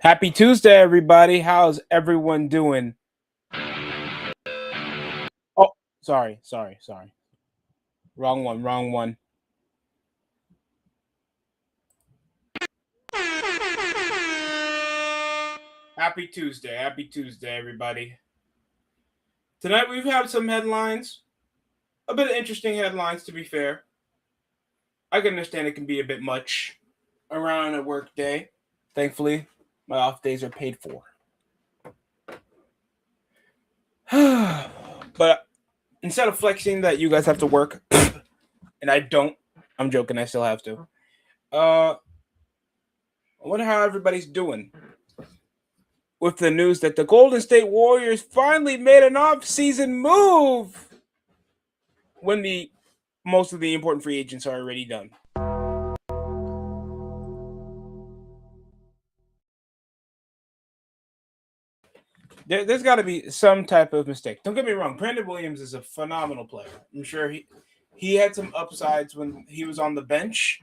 Happy Tuesday, everybody. How's everyone doing? Oh, sorry. Wrong one. Happy Tuesday, everybody. Tonight we've had some headlines, a bit of interesting headlines, to be fair. I can understand it can be a bit much around a work day. Thankfully, my off days are paid for. But instead of flexing that you guys have to work, and I don't, I'm joking, I still have to. I wonder how everybody's doing with the news that the Golden State Warriors finally made an off-season move when the most of the important free agents are already done. There's got to be some type of mistake. Don't get me wrong. Brandon Williams is a phenomenal player. I'm sure he had some upsides when he was on the bench.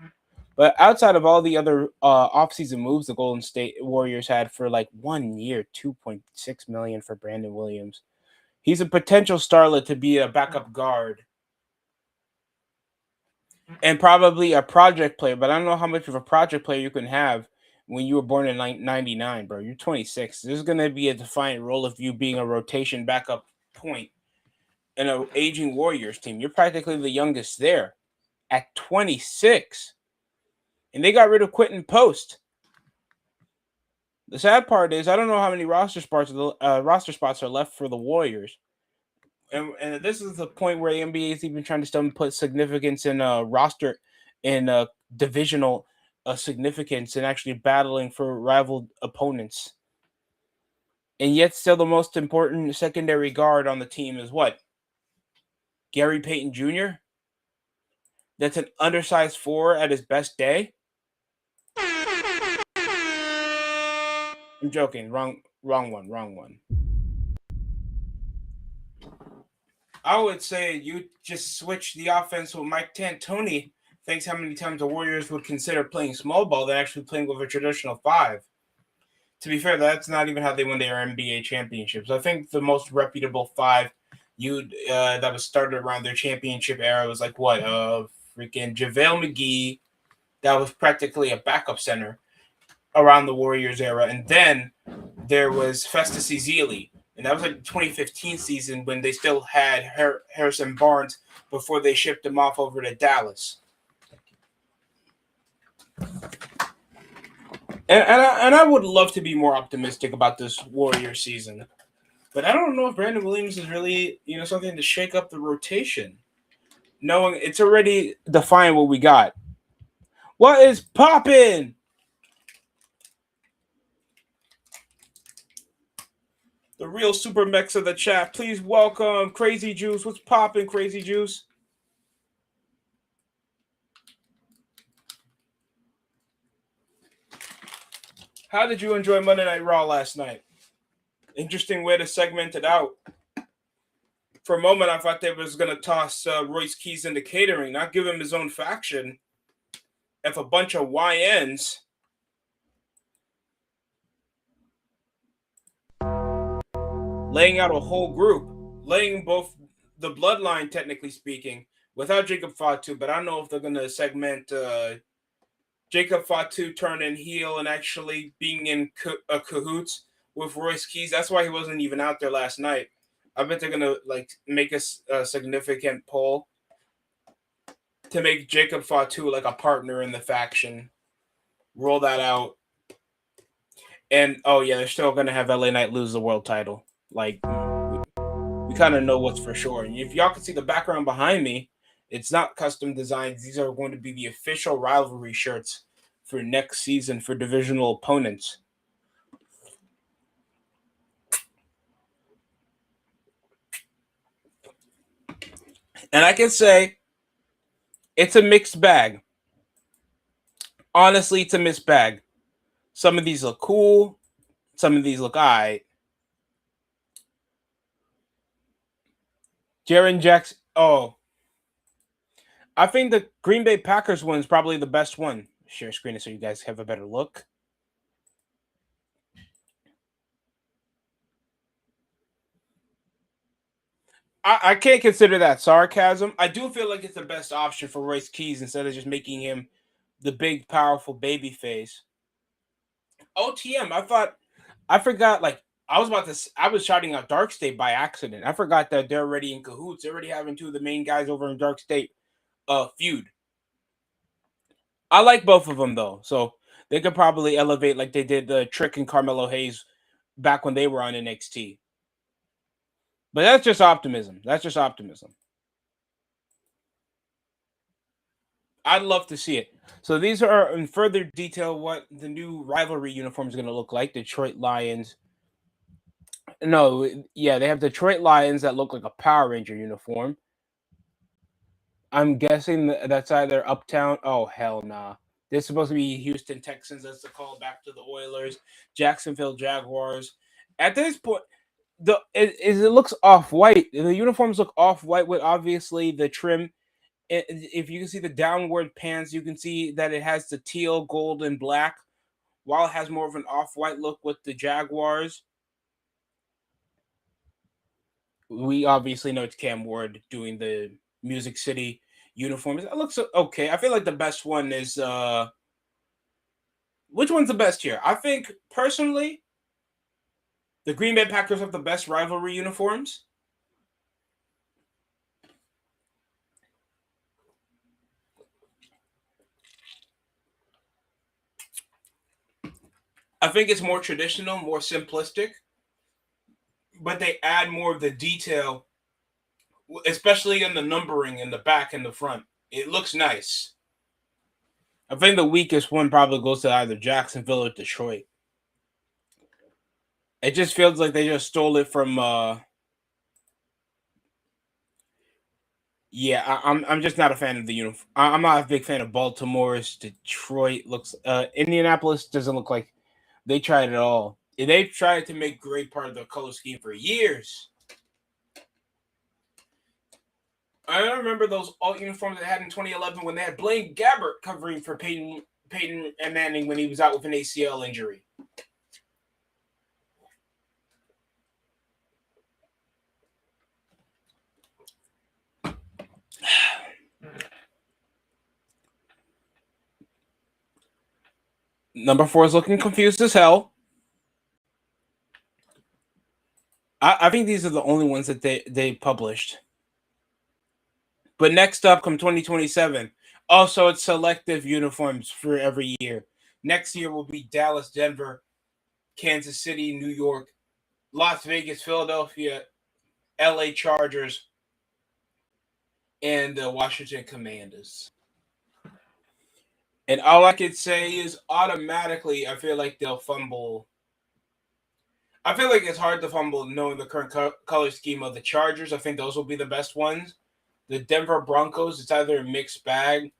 But outside of all the other offseason moves the Golden State Warriors had for like 1 year, $2.6 million for Brandon Williams. He's a potential starlet to be a backup guard and probably a project player. But I don't know how much of a project player you can have when you were born in 99, bro. You're 26. There's going to be a defined role of you being a rotation backup point in an aging Warriors team. You're practically the youngest there at 26. And they got rid of Quentin Post. The sad part is I don't know how many roster spots are left for the Warriors. And this is the point where the NBA is even trying to still put significance in roster in divisional significance and actually battling for rival opponents. And yet still the most important secondary guard on the team is what? Gary Payton Jr.? That's an undersized 4 at his best day? I'm joking. Wrong one. I would say you just switch the offense with Mike D'Antoni. Thanks how many times the Warriors would consider playing small ball than actually playing with a traditional 5. To be fair, that's not even how they win their NBA championships. I think the most reputable 5 that was started around their championship era was like what? Freaking JaVale McGee. That was practically a backup center around the Warriors era. And then there was Festus Ezeli. And that was like the 2015 season when they still had Harrison Barnes before they shipped him off over to Dallas. And I would love to be more optimistic about this Warrior season. But I don't know if Brandon Williams is really, something to shake up the rotation. Knowing it's already defined what we got. What is poppin'? The real super mechs of the chat. Please welcome Crazy Juice. What's poppin', Crazy Juice? How did you enjoy Monday Night Raw last night? Interesting way to segment it out. For a moment, I thought they was going to toss Royce Keys into catering, not give him his own faction. If a bunch of YNs laying out a whole group, laying both the bloodline, technically speaking, without Jacob Fatu, but I don't know if they're going to segment Jacob Fatu turning heel and actually being in cahoots with Royce Keys. That's why he wasn't even out there last night. I bet they're going to make a significant pull to make Jacob Fatu like a partner in the faction. Roll that out. And, they're still going to have LA Knight lose the world title. We kind of know what's for sure. And if y'all can see the background behind me, it's not custom designs. These are going to be the official rivalry shirts for next season for divisional opponents. And I can say it's a mixed bag. Honestly, it's a mixed bag. Some of these look cool. Some of these look alright. Jaren Jackson. Oh. I think the Green Bay Packers one is probably the best one. Share screen it so you guys have a better look. I can't consider that sarcasm. I do feel like it's the best option for Royce Keys instead of just making him the big, powerful baby face. OTM, I forgot, like, I was shouting out Dark State by accident. I forgot that they're already in cahoots. They're already having two of the main guys over in Dark State feud. I like both of them though, so they could probably elevate like they did the Trick and Carmelo Hayes back when they were on NXT. But that's just optimism. That's just optimism. I'd love to see it. So these are in further detail what the new rivalry uniform is going to look like. Detroit Lions. No, yeah, they have Detroit Lions that look like a Power Ranger uniform. I'm guessing that's either Uptown. Oh hell nah. This is supposed to be Houston Texans. That's the call back to the Oilers, Jacksonville Jaguars. At this point, it looks off white. The uniforms look off white with obviously the trim. If you can see the downward pants, you can see that it has the teal, gold, and black, while it has more of an off white look with the Jaguars. We obviously know it's Cam Ward doing the Music City uniforms. It looks okay. I feel like the best one is which one's the best here? I think personally, the Green Bay Packers have the best rivalry uniforms. I think it's more traditional, more simplistic, but they add more of the detail, especially in the numbering in the back and the front. It looks nice. I think the weakest one probably goes to either Jacksonville or Detroit. It just feels like they just stole it from. Yeah, I'm just not a fan of the uniform. I'm not a big fan of Baltimore's. Detroit looks. Indianapolis doesn't look like they tried it all. They've tried to make gray part of the color scheme for years. I remember those alt uniforms they had in 2011 when they had Blaine Gabbert covering for Peyton and Manning when he was out with an ACL injury. Number 4 is looking confused as hell. I think these are the only ones that they published. But next up, come 2027, also it's selective uniforms for every year. Next year will be Dallas, Denver, Kansas City, New York, Las Vegas, Philadelphia, LA Chargers, and the Washington Commanders. And all I could say is automatically, I feel like they'll fumble. I feel like it's hard to fumble knowing the current color scheme of the Chargers. I think those will be the best ones. The Denver Broncos, it's either a mixed bag.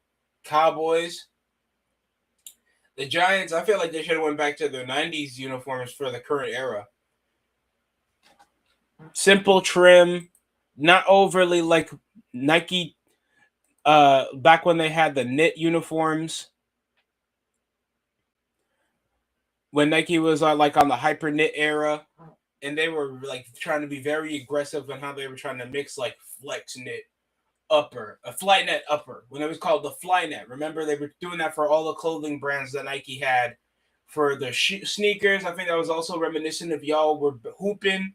Cowboys. The Giants, I feel like they should have went back to their 90s uniforms for the current era. Simple trim, not overly like Nike back when they had the knit uniforms. When Nike was like on the hyper knit era, and they were like trying to be very aggressive on how they were trying to mix like flex knit upper, a fly net upper, when it was called the fly net. Remember, they were doing that for all the clothing brands that Nike had for the sneakers. I think that was also reminiscent of y'all were hooping.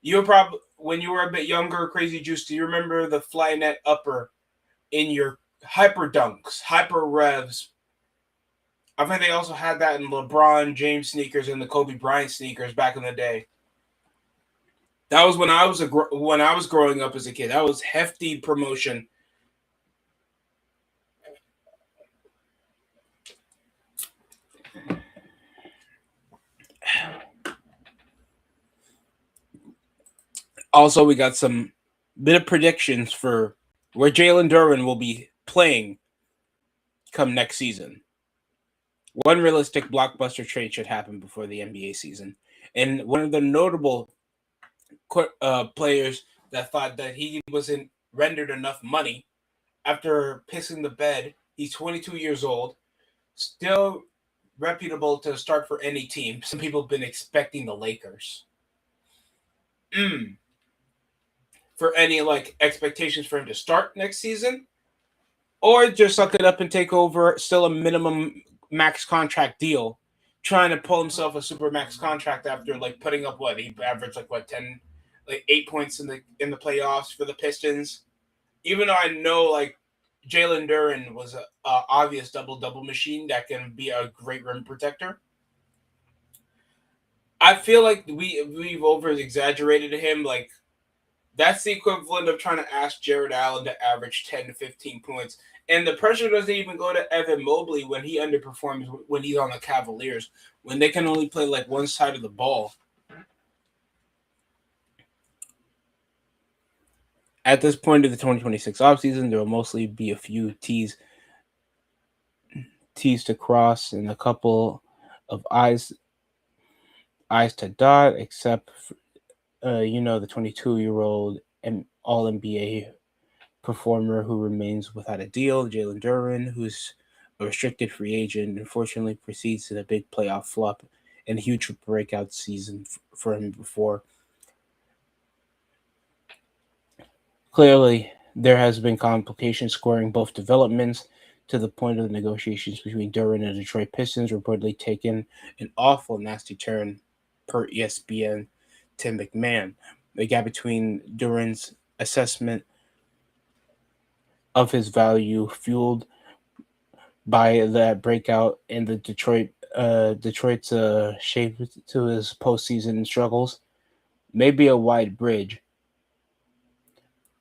You were probably, when you were a bit younger, Crazy Juice, do you remember the fly net upper in your hyper dunks, hyper revs? I think they also had that in LeBron James sneakers and the Kobe Bryant sneakers back in the day. That was when I was growing up as a kid. That was hefty promotion. Also, we got some bit of predictions for where Jalen Duren will be playing come next season. One realistic blockbuster trade should happen before the NBA season, and one of the notable players that thought that he wasn't rendered enough money after pissing the bed. He's 22 years old, still reputable to start for any team. Some people have been expecting the Lakers. for any like expectations for him to start next season, or just suck it up and take over. Still a minimum max contract deal, trying to pull himself a super max contract after like putting up what he averaged like what 10, like 8 points in the playoffs for the Pistons. Even though I know like Jalen Duren was a obvious double machine that can be a great rim protector. I feel like we've over exaggerated him. Like that's the equivalent of trying to ask Jared Allen to average 10 to 15 points. And the pressure doesn't even go to Evan Mobley when he underperforms when he's on the Cavaliers, when they can only play like one side of the ball. At this point of the 2026 offseason, there will mostly be a few T's to cross and a couple of I's to dot, except for, the 22-year-old and All NBA performer who remains without a deal, Jalen Duren, who's a restricted free agent, unfortunately proceeds to a big playoff flop and a huge breakout season for him before. Clearly, there has been complications scoring both developments to the point of the negotiations between Duren and the Detroit Pistons reportedly taken an awful nasty turn per ESPN Tim McMahon. The gap between Duren's assessment of his value, fueled by that breakout and the Detroit's shape to his postseason struggles, may be a wide bridge.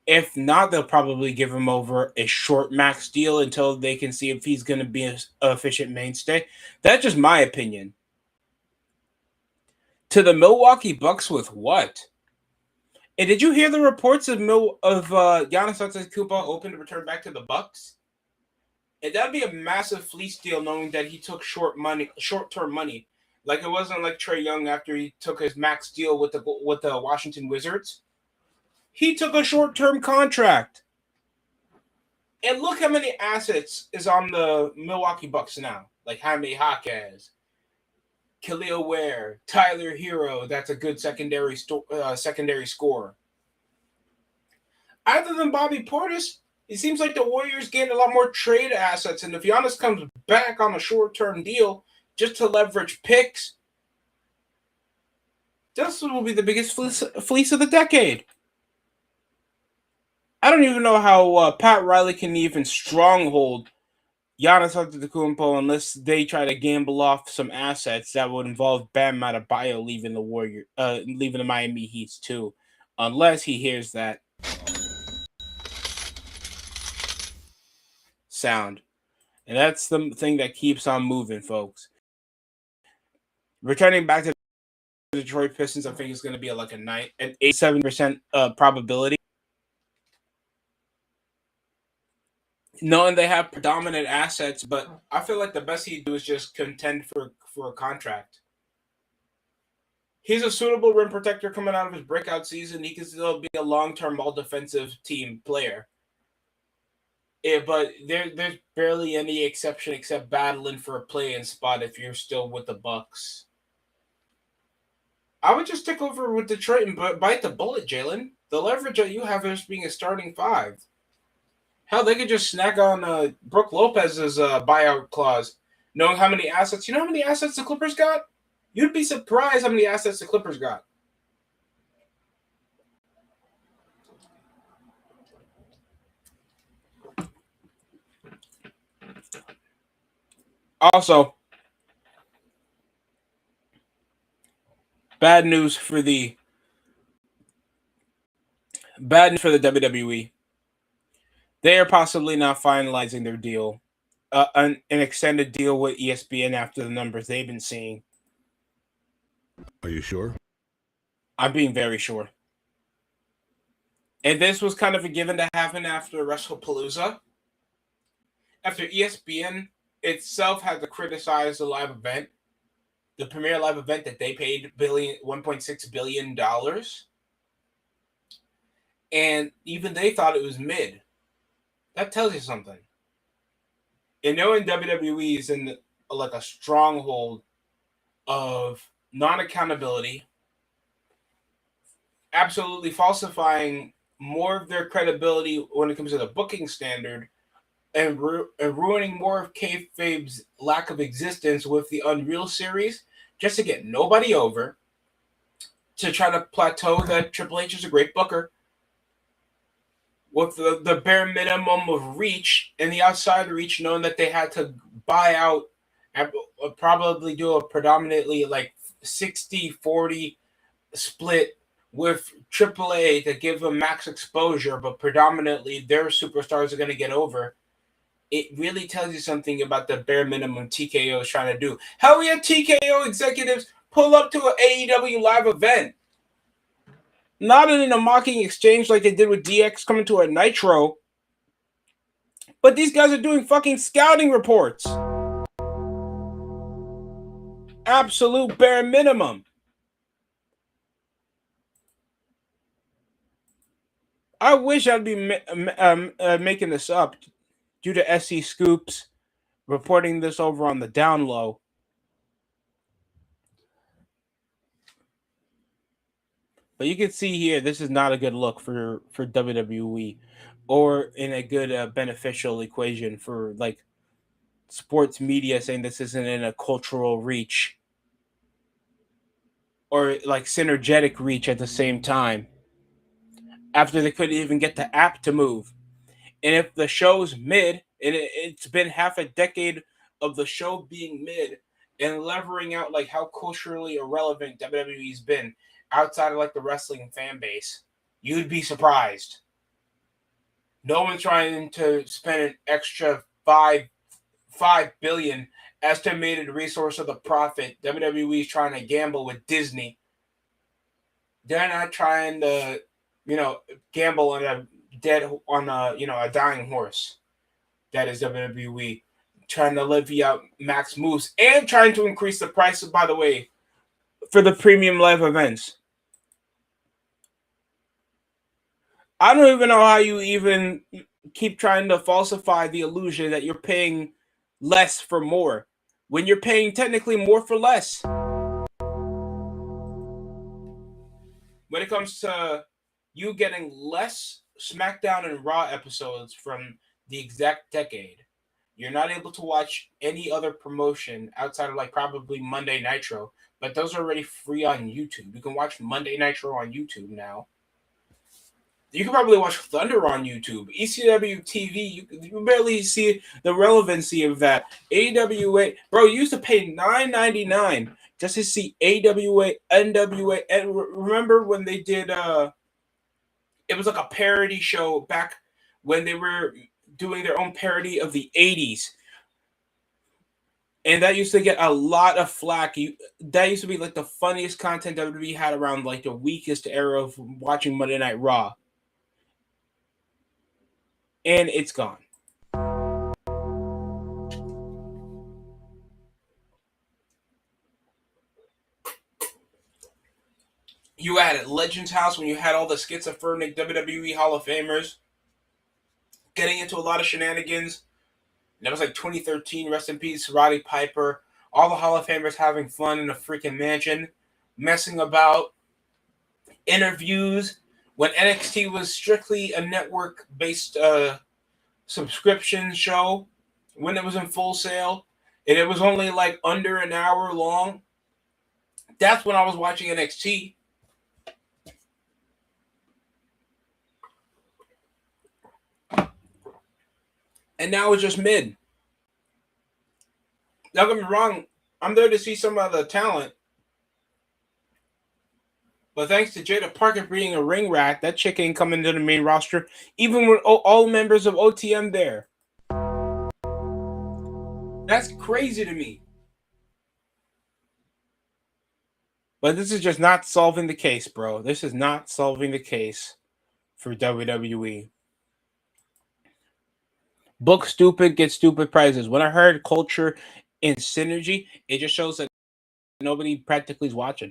If not, they'll probably give him over a short max deal until they can see if he's going to be an efficient mainstay. That's just my opinion. To the Milwaukee Bucks with what? And did you hear the reports of Giannis Antetokounmpo open to return back to the Bucks? And that'd be a massive fleece deal, knowing that he took short-term money. Like it wasn't like Trae Young after he took his max deal with the Washington Wizards. He took a short-term contract. And look how many assets is on the Milwaukee Bucks now. Like Jaime Jaquez, Khalil Ware, Tyler Hero. That's a good secondary scorer. Other than Bobby Portis, it seems like the Warriors gained a lot more trade assets. And if Giannis comes back on a short-term deal just to leverage picks, this will be the biggest fleece of the decade. I don't even know how Pat Riley can even stronghold Giannis Antetokounmpo unless they try to gamble off some assets that would involve Bam Adebayo leaving the Miami Heat too, unless he hears that sound. And that's the thing that keeps on moving, folks. Returning back to the Detroit Pistons, I think it's going to be an 87% probability. Knowing they have predominant assets, but I feel like the best he'd do is just contend for a contract. He's a suitable rim protector coming out of his breakout season. He can still be a long-term all-defensive team player. Yeah, but there's barely any exception except battling for a play-in spot if you're still with the Bucks. I would just stick over with Detroit and bite the bullet, Jalen. The leverage that you have is being a starting five. Hell, they could just snag on Brook Lopez's buyout clause, knowing how many assets. You know how many assets the Clippers got? You'd be surprised how many assets the Clippers got. Also, bad news for the WWE. They are possibly not finalizing their deal, an extended deal with ESPN after the numbers they've been seeing. Are you sure? I'm being very sure. And this was kind of a given to happen after WrestlePalooza. After ESPN itself had to criticize the live event, the premier live event that they paid $1.6 billion. And even they thought it was mid. That tells you something. And knowing WWE is in a stronghold of non-accountability, absolutely falsifying more of their credibility when it comes to the booking standard, and ruining more of kayfabe's lack of existence with the Unreal series, just to get nobody over, to try to plateau that Triple H is a great booker, with the bare minimum of reach and the outside reach, knowing that they had to buy out and probably do a predominantly like 60-40 split with AAA to give them max exposure, but predominantly their superstars are going to get over. It really tells you something about the bare minimum TKO is trying to do. Hell yeah, TKO executives pull up to an AEW live event. Not in a mocking exchange like they did with DX coming to a Nitro, but these guys are doing fucking scouting reports. Absolute bare minimum. I wish I'd be making this up due to SC Scoops reporting this over on the down low. But you can see here, this is not a good look for WWE, or in a good beneficial equation for like sports media saying this isn't in a cultural reach or like synergetic reach at the same time, after they couldn't even get the app to move. And if the show's mid, and it's been half a decade of the show being mid and levering out like how culturally irrelevant WWE's been outside of like the wrestling fan base, you'd be surprised. No one's trying to spend an extra $5 billion estimated resource of the profit. WWE's trying to gamble with Disney. They're not trying to, gamble on a dying horse. That is WWE trying to levy out max moves and trying to increase the price, by the way, for the premium live events. I don't even know how you even keep trying to falsify the illusion that you're paying less for more when you're paying technically more for less. When it comes to you getting less SmackDown and Raw episodes from the exact decade, you're not able to watch any other promotion outside of like probably Monday Nitro, but those are already free on YouTube. You can watch Monday Nitro on YouTube now. You can probably watch Thunder on YouTube. ECW TV, you barely see the relevancy of that. AWA, bro, you used to pay $9.99 just to see AWA, NWA, and remember when they did it was like a parody show back when they were doing their own parody of the 80s. And that used to get a lot of flack. That used to be like the funniest content WWE had around like the weakest era of watching Monday Night Raw. And it's gone. You had Legends House when you had all the schizophrenic WWE Hall of Famers getting into a lot of shenanigans. That was like 2013, rest in peace, Roddy Piper. All the Hall of Famers having fun in a freaking mansion, messing about. Interviews when NXT was strictly a network-based subscription show, when it was in Full Sail, and it was only like under an hour long. That's when I was watching NXT. And now it's just mid. Don't get me wrong, I'm there to see some of the talent. But thanks to Jada Parker being a ring rat, that chick ain't coming to the main roster, even with all members of OTM there. That's crazy to me. But this is just not solving the case, bro. This is not solving the case for WWE. Book stupid, get stupid prizes. When I heard culture and synergy, it just shows that nobody practically is watching.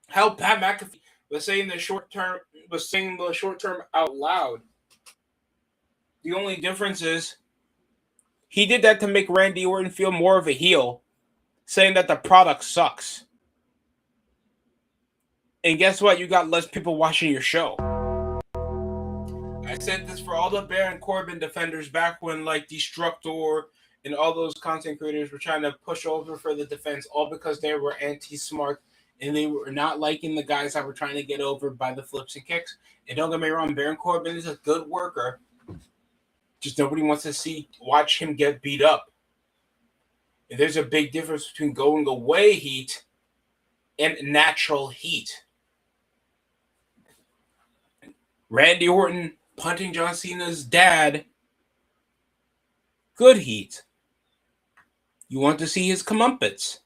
Hell, Pat McAfee was saying the short term out loud. The only difference is he did that to make Randy Orton feel more of a heel, saying that the product sucks. And guess what? You got less people watching your show. I said this for all the Baron Corbin defenders back when like Destructor and all those content creators were trying to push over for the defense, all because they were anti-smart and they were not liking the guys that were trying to get over by the flips and kicks. And don't get me wrong, Baron Corbin is a good worker. Just nobody wants to watch him get beat up. And there's a big difference between going away heat and natural heat. Randy Orton punting John Cena's dad, good heat. You want to see his comeuppance.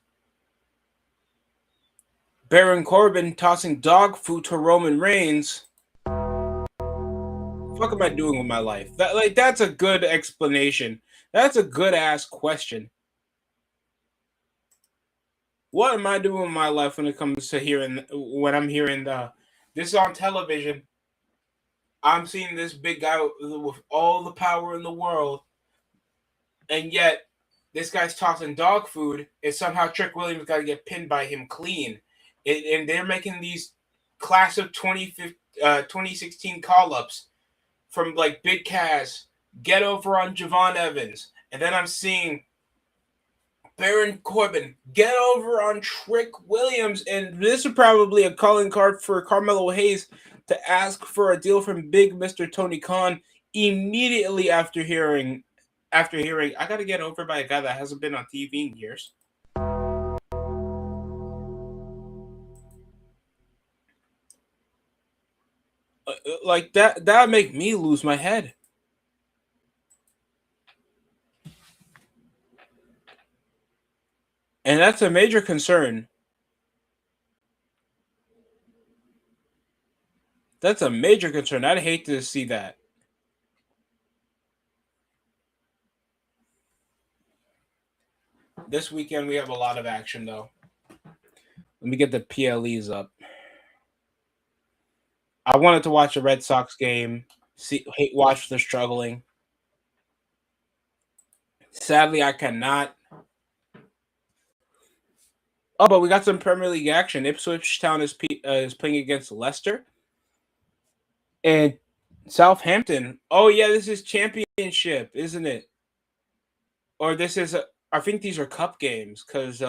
Baron Corbin tossing dog food to Roman Reigns. What am I doing with my life? That's a good explanation. That's a good ass question. What am I doing with my life when it comes to when I'm hearing this on television? I'm seeing this big guy with all the power in the world, and yet this guy's tossing dog food, and somehow Trick Williams got to get pinned by him clean. And they're making these class of 2016 call-ups from like Big Cass, get over on Javon Evans, and then I'm seeing Baron Corbin, get over on Trick Williams, and this is probably a calling card for Carmelo Hayes to ask for a deal from Big Mr. Tony Khan immediately after hearing I got to get over by a guy that hasn't been on TV in years. Like that make me lose my head. And that's a major concern. That's a major concern. I'd hate to see that. This weekend we have a lot of action though. Let me get the PLEs up. I wanted to watch a Red Sox game. Watch the struggling. Sadly, I cannot. Oh, but we got some Premier League action. Ipswich Town is playing against Leicester. And Southampton. Oh, yeah, this is championship, isn't it? Or this is, I think these are cup games, because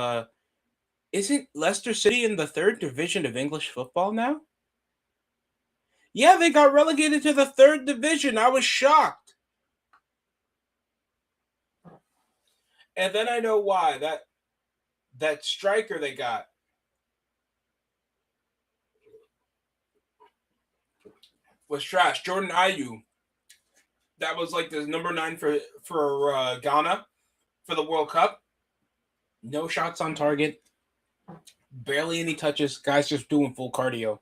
isn't Leicester City in the 3rd division of English football now? Yeah, they got relegated to the 3rd division. I was shocked. And then I know why. That striker they got was trash. Jordan Ayew. That was like the number 9 for Ghana for the World Cup. No shots on target. Barely any touches. Guys just doing full cardio.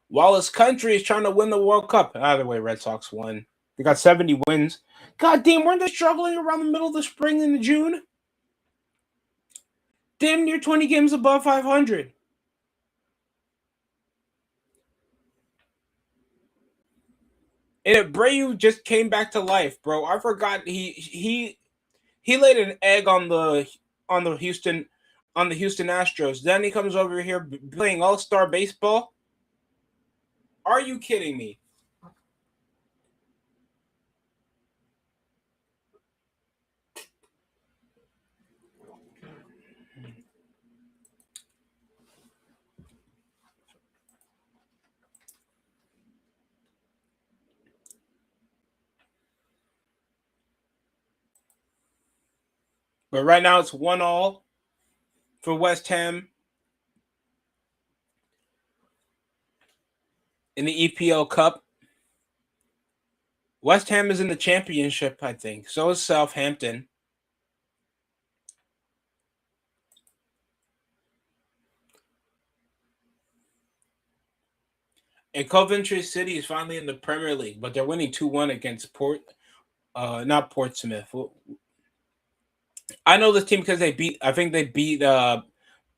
While his country is trying to win the World Cup. Either way, Red Sox won. They got 70 wins. God damn, weren't they struggling around the middle of the spring into June? Damn near 20 games above 500. And Abreu just came back to life, bro. I forgot he laid an egg on the Houston Astros. Then he comes over here playing all-star baseball. Are you kidding me? But right now it's 1-1 for West Ham in the EPL Cup. West Ham is in the championship, I think. So is Southampton. And Coventry City is finally in the Premier League, but they're winning 2-1 against not Portsmouth. I know this team because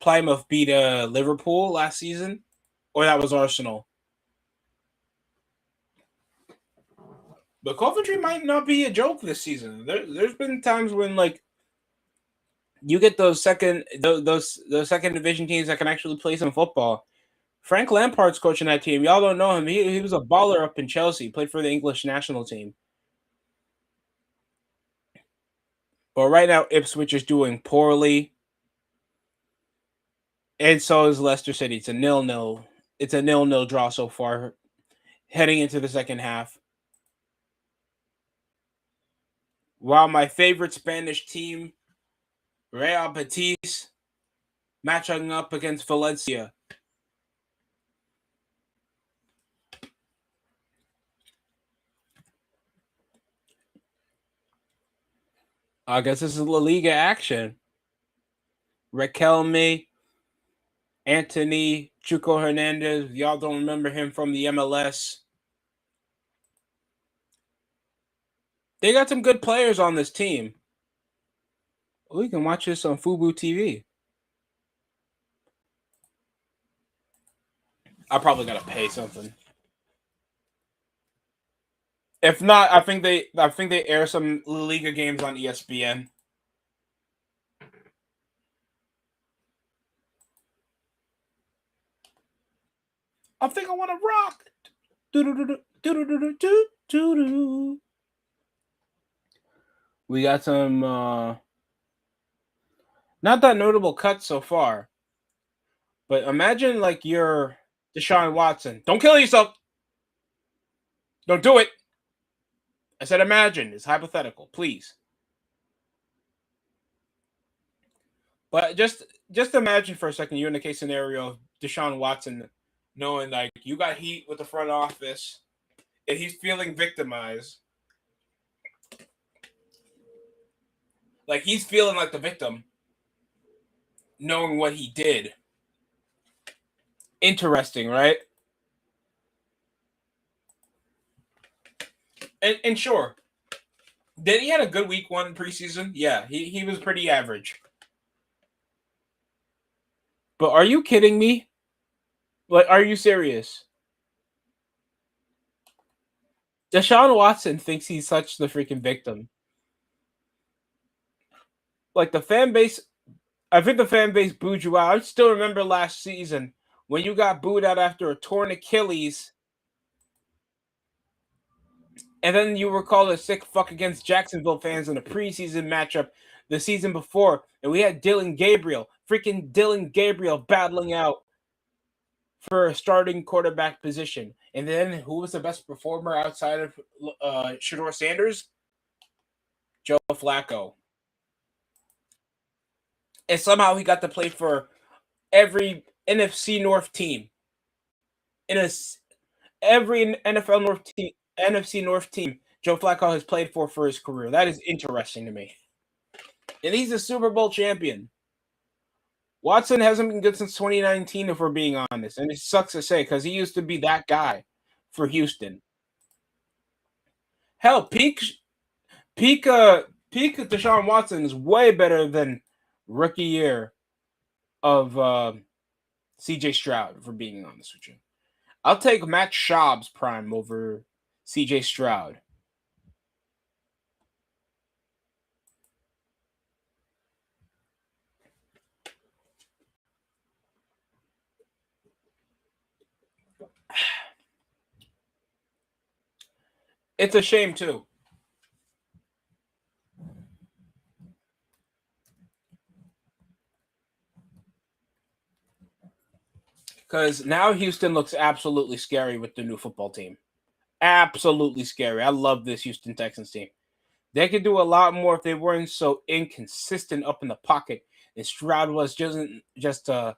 Plymouth beat Liverpool last season, or that was Arsenal. But Coventry might not be a joke this season. There's been times when like you get those second division teams that can actually play some football Frank Lampard's coaching that team. Y'all don't know him. He was a baller up in Chelsea. Played for the English national team. But right now, Ipswich is doing poorly. And so is Leicester City. It's a 0-0. It's a 0-0 draw so far, heading into the second half. While my favorite Spanish team, Real Betis, matching up against Valencia. I guess this is La Liga action. Raquelme, Anthony, Chuco Hernandez. Y'all don't remember him from the MLS. They got some good players on this team. We can watch this on Fubo TV. I probably gotta pay something. If not, I think they air some La Liga games on ESPN. I think I want to rock. We got some not that notable cuts so far. But imagine like you're Deshaun Watson. Don't kill yourself. Don't do it. I said imagine. It's hypothetical, please. But just imagine for a second you're in the case scenario of Deshaun Watson knowing like you got heat with the front office and he's feeling victimized. Like he's feeling like the victim, knowing what he did. Interesting, right? And sure, did he had a good week one preseason? Yeah, he was pretty average. But are you kidding me? Like, are you serious? Deshaun Watson thinks he's such the freaking victim. Like the fan base, I think the fan base booed you out. I still remember last season when you got booed out after a torn Achilles, and then you were called a sick fuck against Jacksonville fans in a preseason matchup the season before, and we had freaking Dylan Gabriel battling out for a starting quarterback position. And then who was the best performer outside of Shedeur Sanders? Joe Flacco. And somehow he got to play for every NFC North team. Every NFL North team, NFC North team, Joe Flacco has played for his career. That is interesting to me. And he's a Super Bowl champion. Watson hasn't been good since 2019, if we're being honest. And it sucks to say because he used to be that guy for Houston. Hell, peak Deshaun Watson is way better than rookie year of CJ Stroud, if we're being honest with you. I'll take Matt Schaub's prime over CJ Stroud. It's a shame, too. Because now Houston looks absolutely scary with the new football team. Absolutely scary. I love this Houston Texans team. They could do a lot more if they weren't so inconsistent up in the pocket. And Stroud was just a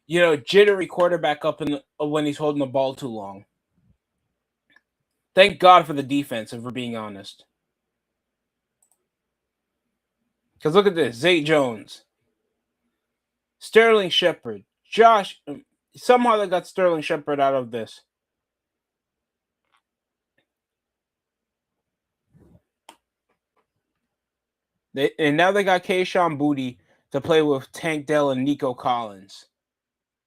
jittery quarterback up in when he's holding the ball too long. Thank God for the defense, if we're being honest. Because look at this. Zay Jones. Sterling Shepard. Josh. Somehow they got Sterling Shepard out of this. And now they got Kayshon Boutte to play with Tank Dell and Nico Collins.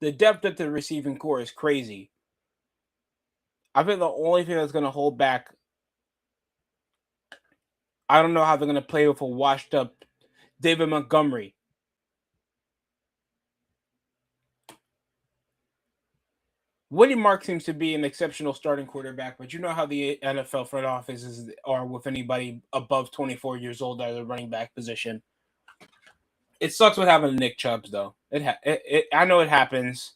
The depth at the receiving core is crazy. I think the only thing that's going to hold back, I don't know how they're going to play with a washed up David Montgomery. Woody Mark seems to be an exceptional starting quarterback, but you know how the NFL front offices are with anybody above 24 years old at the running back position. It sucks what happened to Nick Chubbs, though. I know it happens.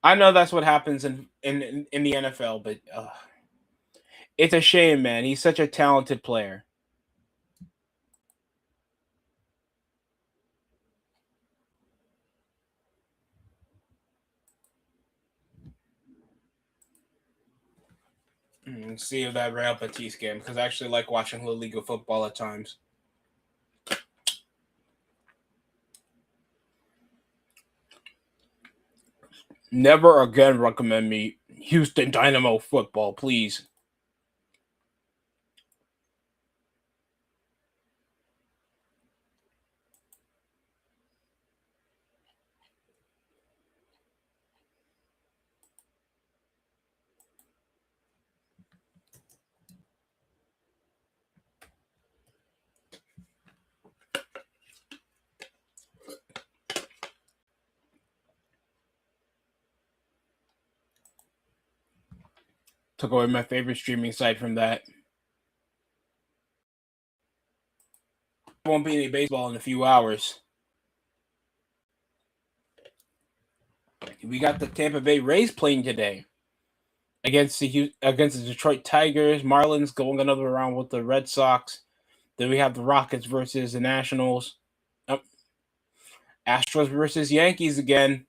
I know that's what happens in the NFL, but it's a shame, man. He's such a talented player. See if that Real Betis game, because I actually like watching La Liga football at times. Never again recommend me Houston Dynamo football, please. Took away my favorite streaming site from that. Won't be any baseball in a few hours. We got the Tampa Bay Rays playing today against the Detroit Tigers. Marlins going another round with the Red Sox. Then we have the Rockets versus the Nationals. Astros versus Yankees again.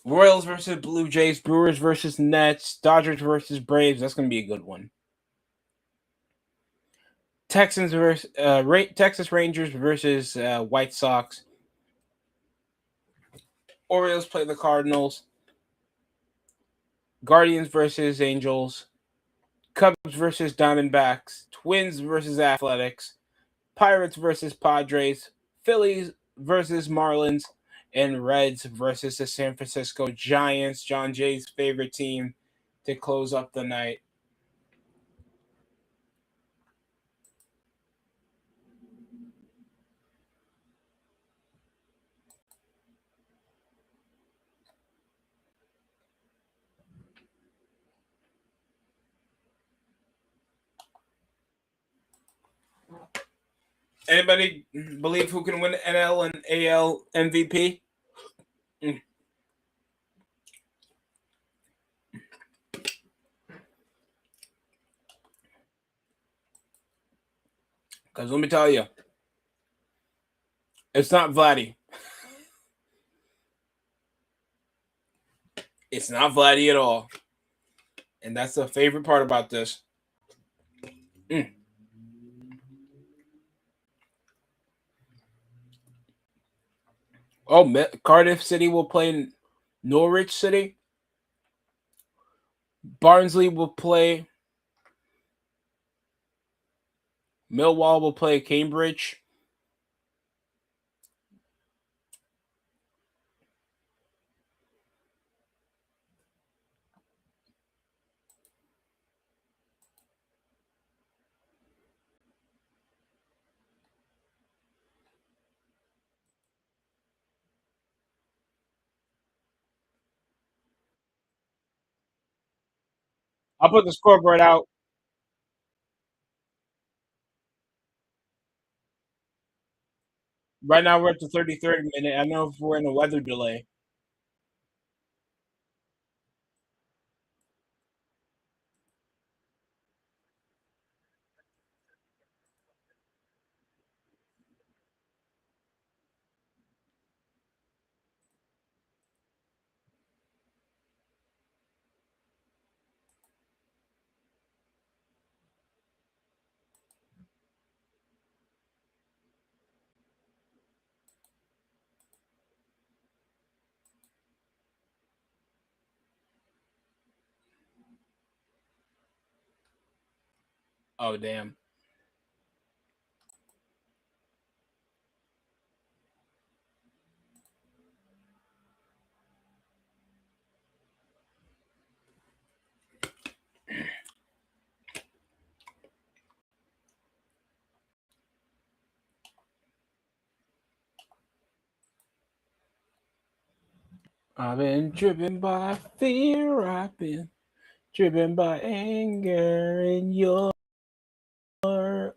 Royals versus Blue Jays. Brewers versus Nets. Dodgers versus Braves. That's going to be a good one. Texans versus Texas Rangers versus White Sox. Orioles play the Cardinals. Guardians versus Angels. Cubs versus Diamondbacks. Twins versus Athletics. Pirates versus Padres. Phillies versus Marlins. And Reds versus the San Francisco Giants. John Jay's favorite team to close up the night. Anybody believe who can win NL and AL MVP? Because let me tell you, it's not Vladdy. It's not Vladdy at all. And that's the favorite part about this. Oh, Cardiff City will play Norwich City. Barnsley will play. Millwall will play Cambridge. I'll put the scoreboard out. Right now we're at the 33rd minute. I know if we're in a weather delay. Oh, damn. I've been driven by fear. I've been driven by anger, and you're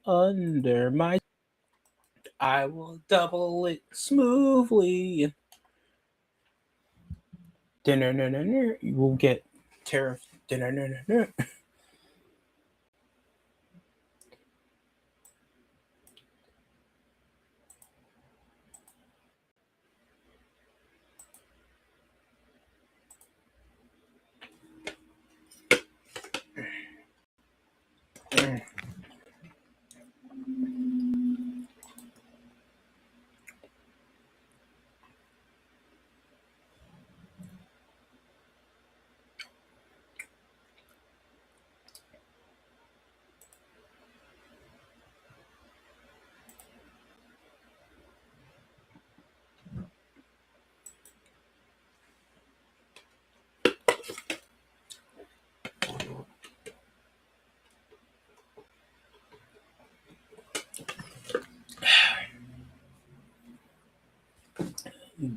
under my. I will double it smoothly. You will get tariff.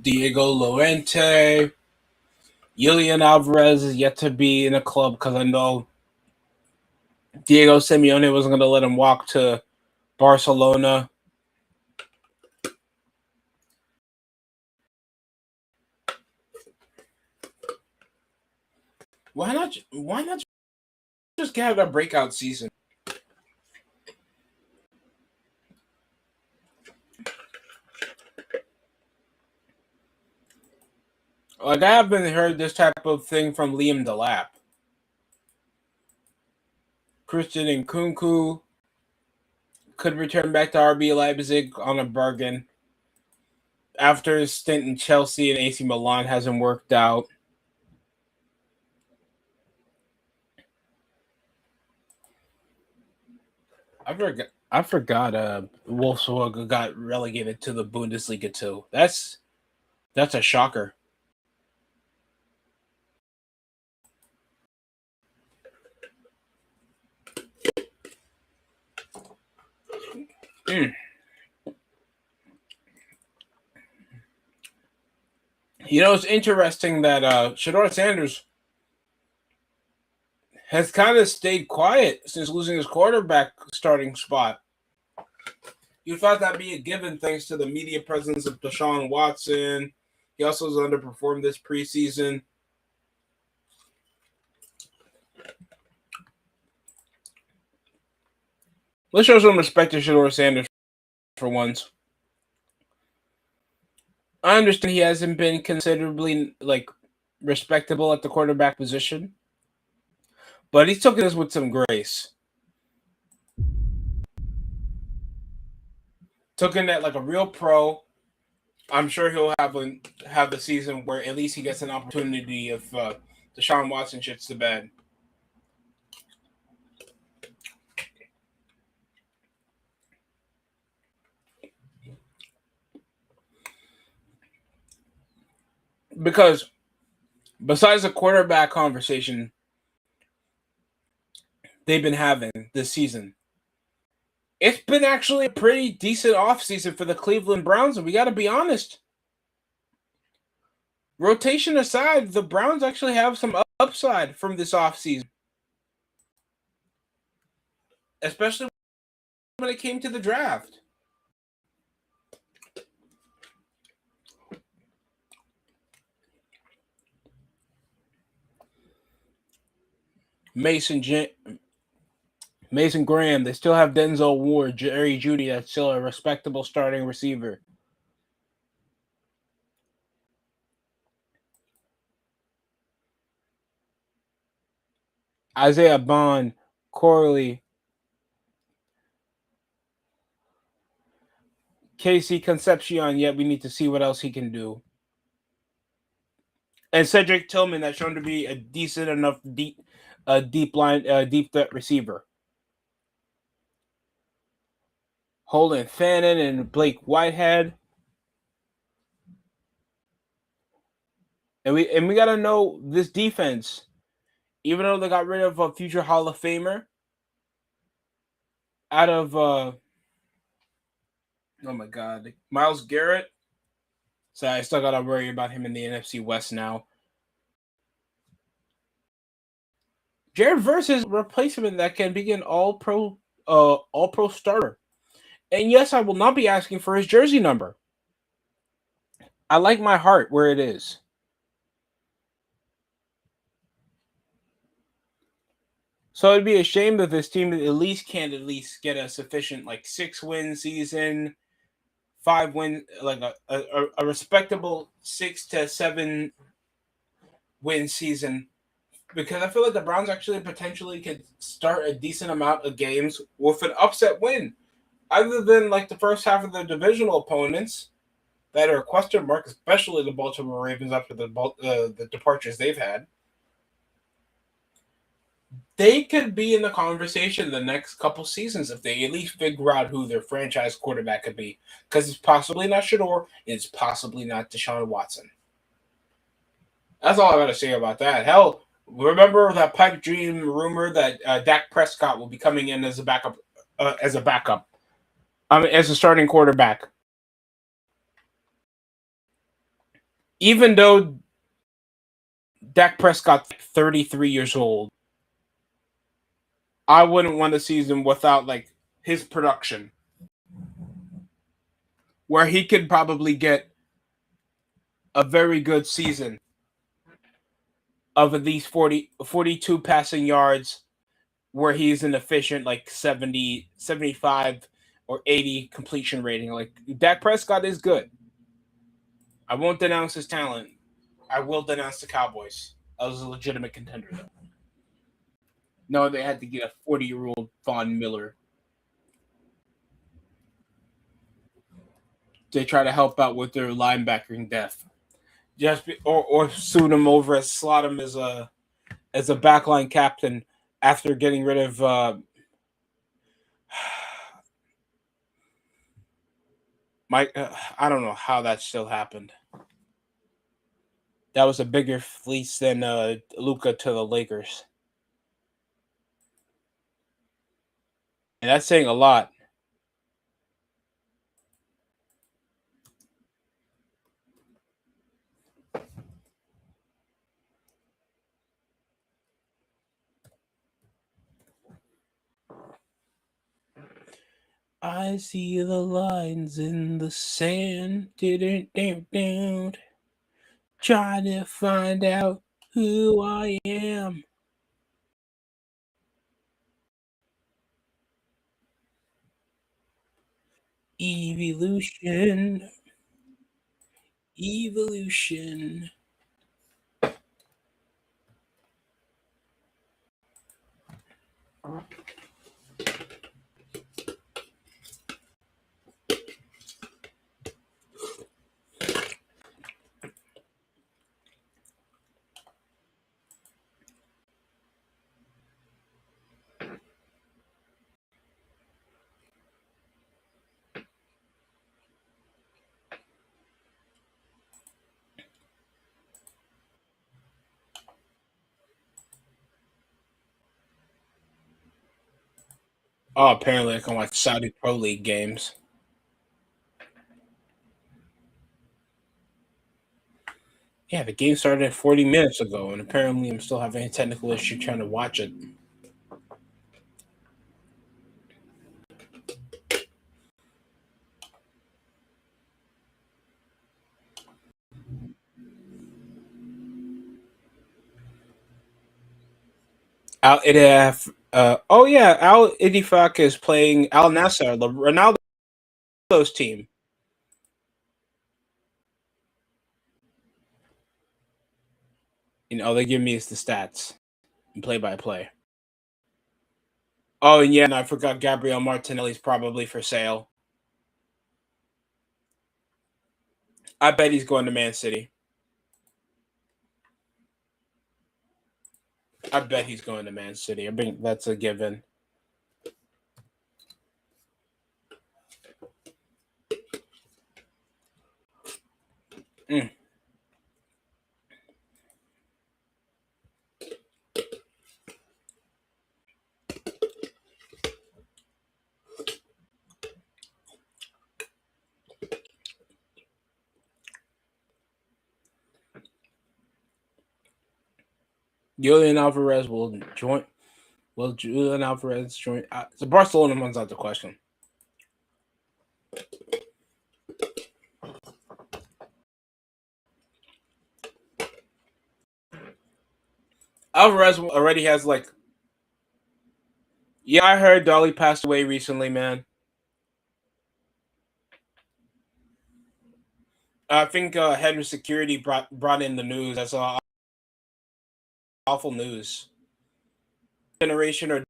Diego Llorente, Julian Alvarez is yet to be in a club because I know Diego Simeone wasn't going to let him walk to Barcelona. Why not? Why not just get a breakout season? Like I haven't heard this type of thing from Liam Delap. Christian Nkunku could return back to RB Leipzig on a bargain after his stint in Chelsea and AC Milan hasn't worked out. I forgot Wolfsburg got relegated to the Bundesliga too. That's a shocker. You know, it's interesting that Shador Sanders has kind of stayed quiet since losing his quarterback starting spot. You thought that'd be a given thanks to the media presence of Deshaun Watson. He also has underperformed this preseason. Let's show some respect to Shador Sanders for once. I understand he hasn't been considerably respectable at the quarterback position, but he's taken this with some grace. Took in that like a real pro. I'm sure he'll have the season where at least he gets an opportunity if Deshaun Watson shits the bed. Because besides the quarterback conversation they've been having this season, it's been actually a pretty decent offseason for the Cleveland Browns, and we got to be honest. Rotation aside, the Browns actually have some upside from this offseason. Especially when it came to the draft. Mason Graham. They still have Denzel Ward, Jerry Jeudy. That's still a respectable starting receiver. Isaiah Bond, Corley, Casey Concepcion. Yet we need to see what else he can do. And Cedric Tillman, that's shown to be a decent enough deep threat receiver. Holden Fannin and Blake Whitehead. And we gotta know this defense, even though they got rid of a future Hall of Famer out of oh my god, Myles Garrett. So I still gotta worry about him in the NFC West now. Jared versus replacement that can be an all pro starter. And yes, I will not be asking for his jersey number. I like my heart where it is. So it'd be a shame if this team can't at least get a sufficient 6-win season, 5-win, like a respectable 6 to 7 win season, because I feel like the Browns actually potentially could start a decent amount of games with an upset win, other than the first half of the divisional opponents that are a question mark, especially the Baltimore Ravens after the departures they've had. They could be in the conversation the next couple seasons if they at least figure out who their franchise quarterback could be. Because it's possibly not Shador, it's possibly not Deshaun Watson. That's all I got to say about that. Hell, remember that pipe dream rumor that Dak Prescott will be coming in as a backup, as a starting quarterback. Even though Dak Prescott's 33 years old, I wouldn't want a season without his production, where he could probably get a very good season of at least 42 passing yards, where he's an efficient 70, 75, or 80 completion rating. Dak Prescott is good. I won't denounce his talent. I will denounce the Cowboys as a legitimate contender, though. No, they had to get a 40-year-old Von Miller. They try to help out with their linebacking depth. Or suit him over as slot him as a backline captain after getting rid of Mike. I don't know how that still happened. That was a bigger fleece than Luka to the Lakers, and that's saying a lot. I see the lines in the sand. Trying to find out who I am. Evolution. Evolution. Oh, apparently I can watch Saudi Pro League games. Yeah, the game started 40 minutes ago, and apparently I'm still having a technical issue trying to watch it. Al Idaf. Oh yeah, Al Idifak is playing Al Nassr, Ronaldo's team. All they give me is the stats and play by play. Oh, and yeah, and I forgot Gabriel Martinelli's probably for sale. I bet he's going to Man City. I bet he's going to Man City. I think that's a given. Mm. Julian Alvarez will join. Will Julian Alvarez join? The Barcelona one's out the question. Alvarez already has like. Yeah, I heard Dolly passed away recently, man. I think head of security brought in the news. That's awful news. Generation or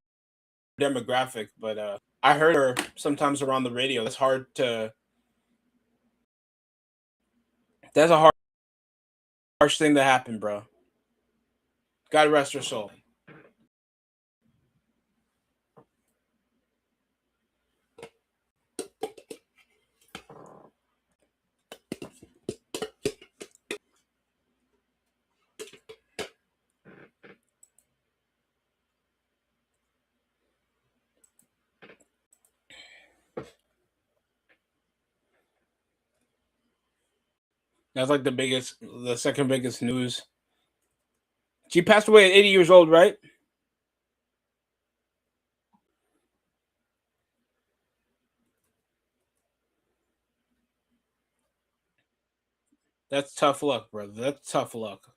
demographic, but I heard her sometimes around the radio. That's hard to. That's a harsh thing to happen, bro. God rest her soul. That's like the second biggest news. She passed away at 80 years old, right? That's tough luck, brother. That's tough luck.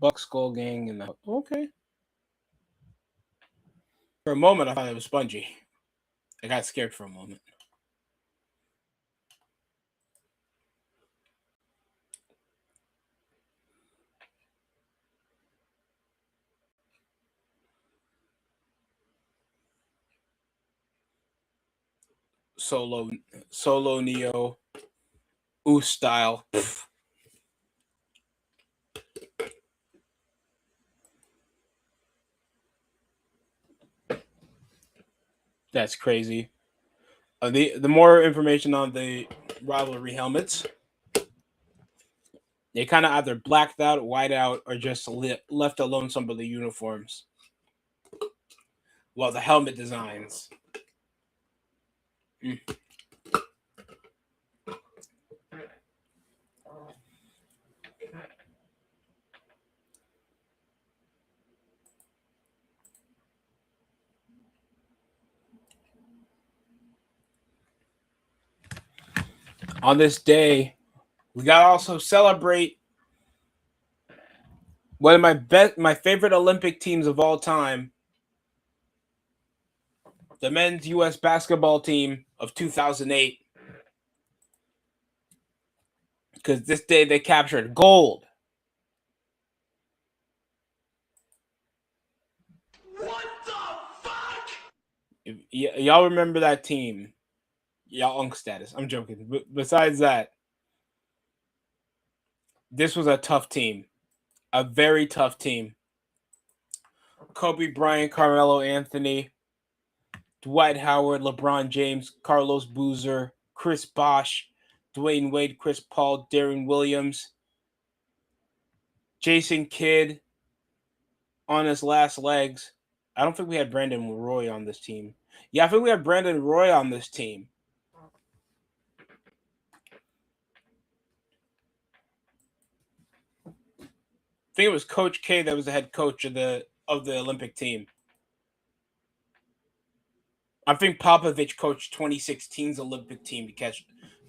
Buck Skull Gang and the okay. For a moment, I thought it was Spongy. I got scared for a moment. Solo Neo, Ooh style. Pff. That's crazy. The more information on the rivalry helmets, they kind of either blacked out, white out, or just left alone some of the uniforms. Well, the helmet designs. Mm. On this day, we got to also celebrate one of my favorite Olympic teams of all time, the men's U.S. basketball team of 2008. Because this day they captured gold. What the fuck? Y'all remember that team? Y'all unk status. I'm joking. But besides that, this was a tough team. A very tough team. Kobe Bryant, Carmelo Anthony, Dwight Howard, LeBron James, Carlos Boozer, Chris Bosh, Dwayne Wade, Chris Paul, Darren Williams, Jason Kidd on his last legs. I don't think we had Brandon Roy on this team. Yeah, I think we had Brandon Roy on this team. I think it was Coach K that was the head coach of the Olympic team. I think Popovich coached 2016's Olympic team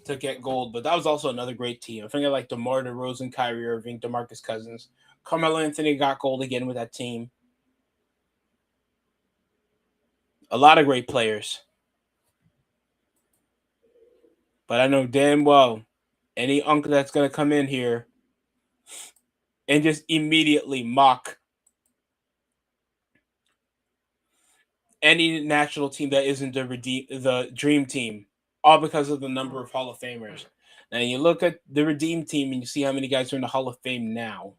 to get gold, but that was also another great team. I think I like DeMar DeRozan, Kyrie Irving, DeMarcus Cousins. Carmelo Anthony got gold again with that team. A lot of great players. But I know damn well any uncle that's going to come in here and just immediately mock any national team that isn't the dream team, all because of the number of Hall of Famers. And you look at the Redeem team and you see how many guys are in the Hall of Fame now.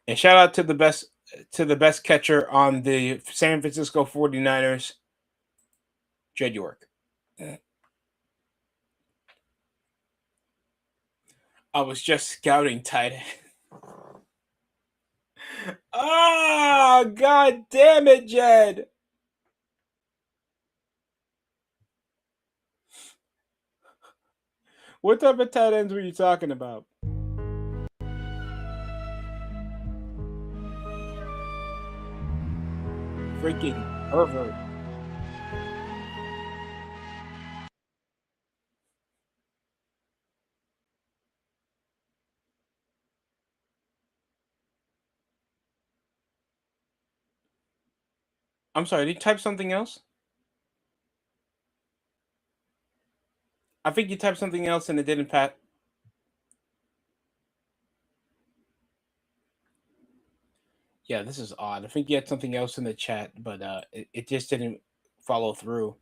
And shout out to the best catcher on the San Francisco 49ers, Jed York. I was just scouting tight end. Oh, god damn it, Jed. What type of tight ends were you talking about? Freaking pervert. I'm sorry, did you type something else? I think you typed something else and it didn't pass. Yeah, this is odd. I think you had something else in the chat, but it just didn't follow through.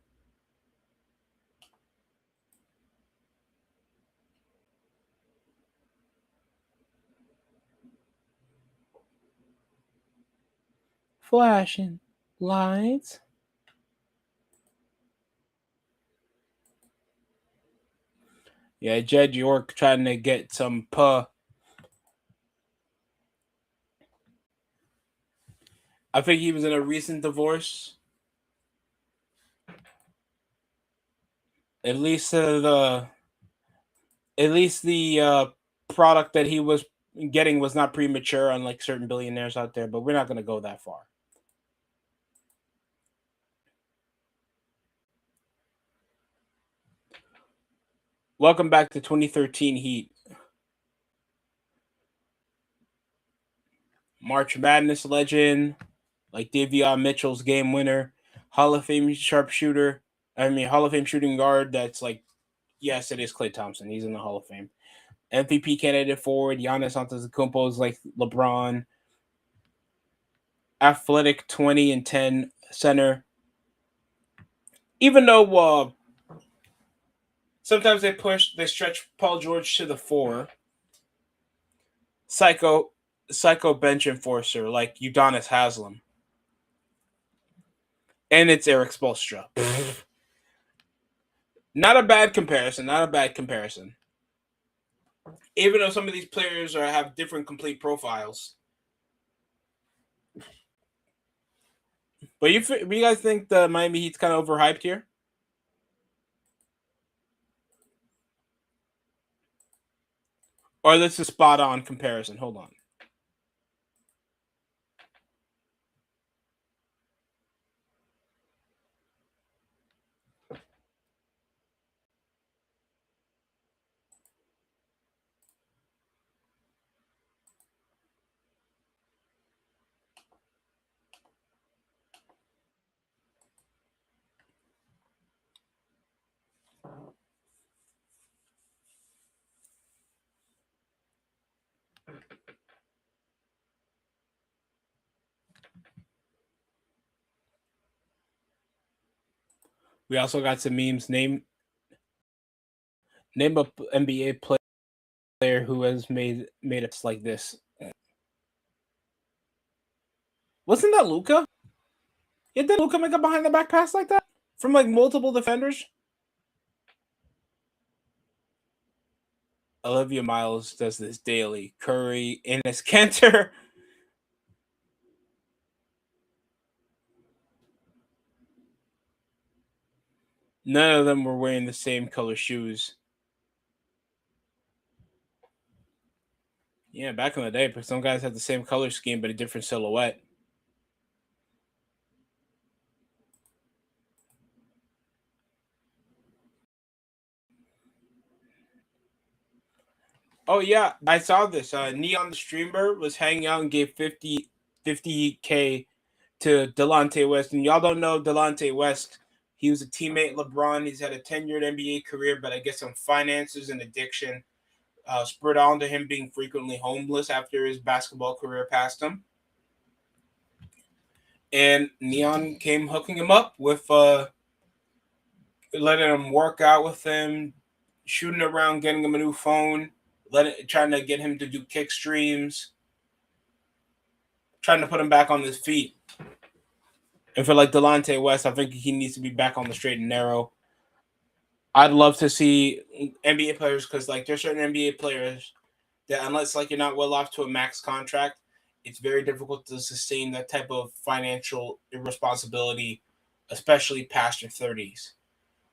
Flashing lights. Yeah, Jed York trying to get some puh. I think he was in a recent divorce. At least the product that he was getting was not premature, unlike certain billionaires out there. But we're not going to go that far. Welcome back to 2013 Heat. March Madness legend, like Davion Mitchell's game winner, Hall of Fame sharpshooter. Hall of Fame shooting guard. That's like, yes, it is Klay Thompson. He's in the Hall of Fame. MVP candidate forward. Giannis Antetokounmpo is like LeBron. Athletic 20 and 10 center. Even though sometimes they stretch Paul George to the 4. Psycho bench enforcer like Udonis Haslem. And it's Eric Spoelstra. Not a bad comparison. Even though some of these players have different complete profiles. But you guys think the Miami Heat's kind of overhyped here? Or this is spot on comparison? Hold on. We also got some memes. Name a NBA player who has made it like this. Wasn't that Luka? Yeah, did Luka make a behind the back pass like that from like multiple defenders? Olivia Miles does this daily. Curry, Enes Kanter. None of them were wearing the same color shoes. Yeah, back in the day, but some guys had the same color scheme but a different silhouette. Oh yeah, I saw this. Neon the streamer was hanging out and gave 50K to Delonte West. And y'all don't know Delonte West. He was a teammate LeBron. He's had a tenured NBA career, but I guess some finances and addiction spurred on to him being frequently homeless after his basketball career passed him. And Neon came hooking him up with letting him work out with him, shooting around, getting him a new phone, trying to get him to do kick streams, trying to put him back on his feet. And for like Delonte West, I think he needs to be back on the straight and narrow. I'd love to see NBA players because like there's certain NBA players that unless like you're not well off to a max contract, it's very difficult to sustain that type of financial irresponsibility, especially past your 30s.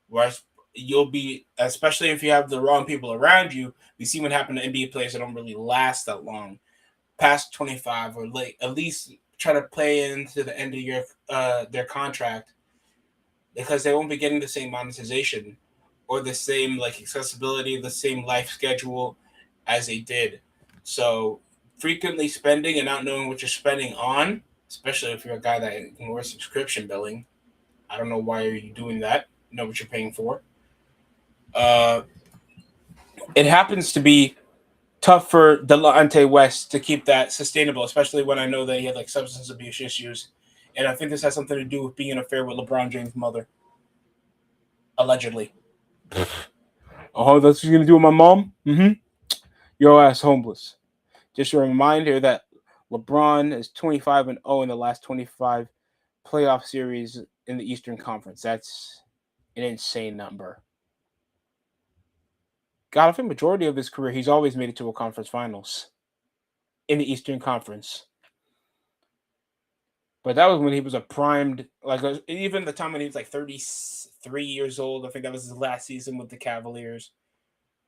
Whereas you'll be, especially if you have the wrong people around you, we see what happened to NBA players that don't really last that long, past 25 or late, at least try to play into the end of your their contract because they won't be getting the same monetization or the same like accessibility, the same life schedule as they did. So frequently spending and not knowing what you're spending on, especially if you're a guy that ignores subscription billing. I don't know why are you doing that. Know what you're paying for. Uh, it happens to be tough for Delonte West to keep that sustainable, especially when I know that he had like substance abuse issues, and I think this has something to do with being in an affair with LeBron James' mother, allegedly. Oh, that's what you're gonna do with my mom? Mm-hmm. Your ass homeless. Just a reminder that LeBron is 25-0 in the last 25 playoff series in the Eastern Conference. That's an insane number. God, I think majority of his career, he's always made it to a conference finals in the Eastern Conference. But that was when he was a primed, like even the time when he was like 33 years old. I think that was his last season with the Cavaliers.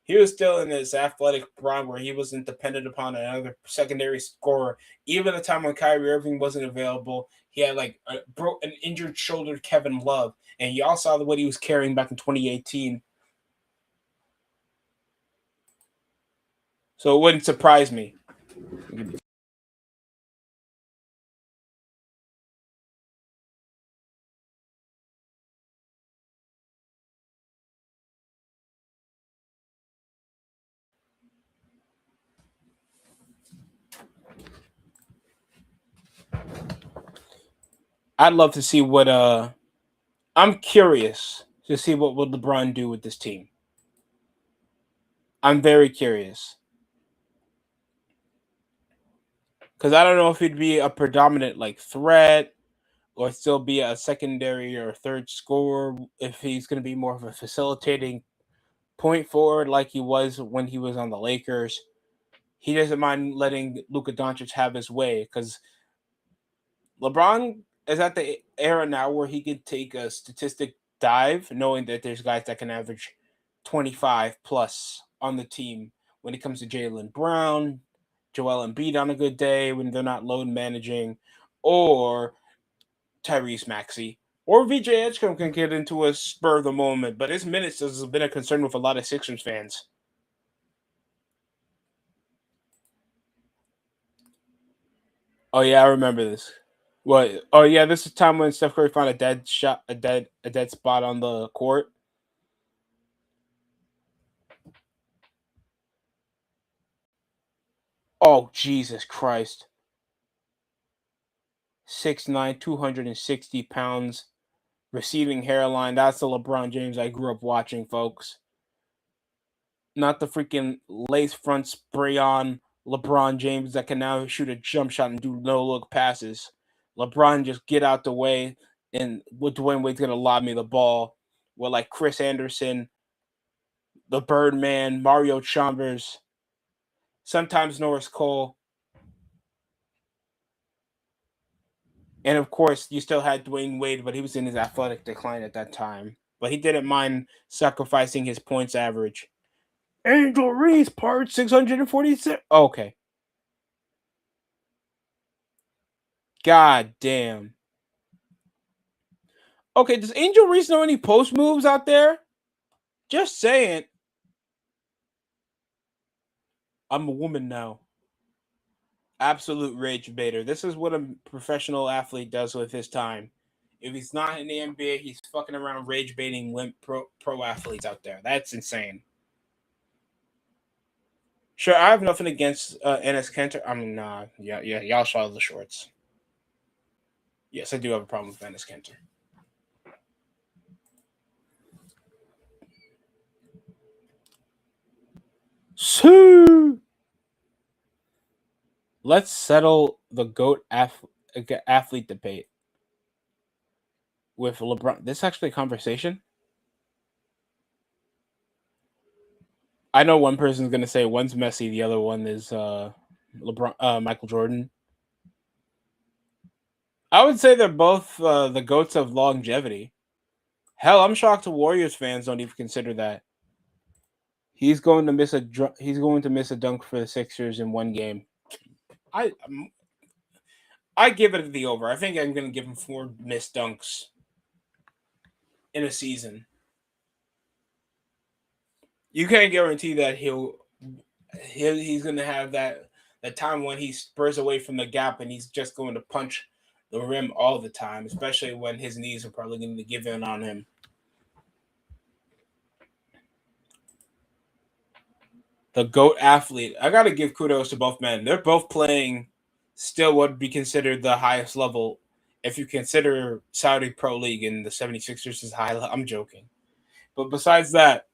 He was still in his athletic prime where he wasn't dependent upon another secondary scorer. Even the time when Kyrie Irving wasn't available, he had like an injured shoulder Kevin Love. And y'all saw what he was carrying back in 2018. So it wouldn't surprise me. I'd love to see what I'm curious to see what will LeBron do with this team. I'm very curious. Because I don't know if he'd be a predominant like threat or still be a secondary or third scorer, if he's going to be more of a facilitating point forward like he was when he was on the Lakers. He doesn't mind letting Luka Doncic have his way because LeBron is at the era now where he could take a statistic dive, knowing that there's guys that can average 25 plus on the team when it comes to Jalen Brown, Joel Embiid on a good day when they're not load managing, or Tyrese Maxey. Or VJ Edgecombe can get into a spur of the moment, but his minutes has been a concern with a lot of Sixers fans. Oh yeah, I remember this. What? Oh yeah, this is time when Steph Curry found a dead shot, a dead spot on the court. Oh Jesus Christ! 6'9", 260 pounds, receiving hairline. That's the LeBron James I grew up watching, folks. Not the freaking lace front spray on LeBron James that can now shoot a jump shot and do no look passes. LeBron just get out the way, and with Dwayne Wade's gonna lob me the ball. With like Chris Anderson, the Birdman, Mario Chalmers, sometimes Norris Cole, and of course you still had Dwayne Wade, but he was in his athletic decline at that time. But he didn't mind sacrificing his points average. Angel Reese, part 646. Okay. God damn. Okay, does Angel Reese know any post moves out there? Just saying. I'm a woman now. Absolute rage baiter. This is what a professional athlete does with his time. If he's not in the NBA, he's fucking around rage baiting pro athletes out there. That's insane. Sure, I have nothing against Ennis Kenter. I mean, nah, yeah, y'all saw the shorts. Yes, I do have a problem with Ennis Kenter. So let's settle the athlete debate. with LeBron. This is actually a conversation. I know one person's gonna say one's Messi, the other one is LeBron, Michael Jordan. I would say they're both the goats of longevity. Hell, I'm shocked the Warriors fans don't even consider that. He's going to miss a dunk for the Sixers in one game. I I give it the over. I think I'm going to give him 4 missed dunks in a season. You can't guarantee that he's going to have that time when he spurs away from the gap and he's just going to punch the rim all the time, especially when his knees are probably going to give in on him. The GOAT athlete. I got to give kudos to both men. They're both playing still what would be considered the highest level if you consider Saudi Pro League and the 76ers is high. I'm joking. But besides that,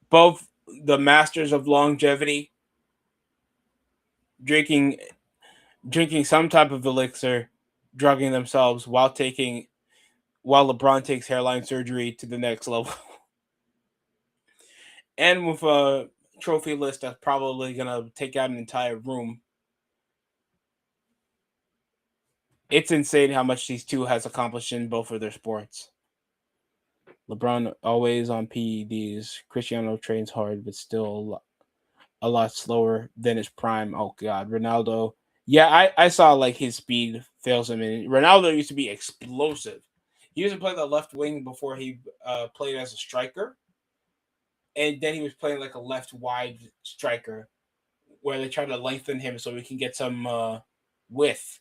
both the masters of longevity, drinking some type of elixir, drugging themselves while LeBron takes hairline surgery to the next level. And with a trophy list that's probably gonna take out an entire room. It's insane how much these two has accomplished in both of their sports. LeBron always on PEDs. Cristiano trains hard, but still a lot slower than his prime. Oh God, Ronaldo. Yeah, I saw like his speed fails him. And Ronaldo used to be explosive. He used to play the left wing before he played as a striker, and then he was playing like a left wide striker, where they try to lengthen him so we can get some width.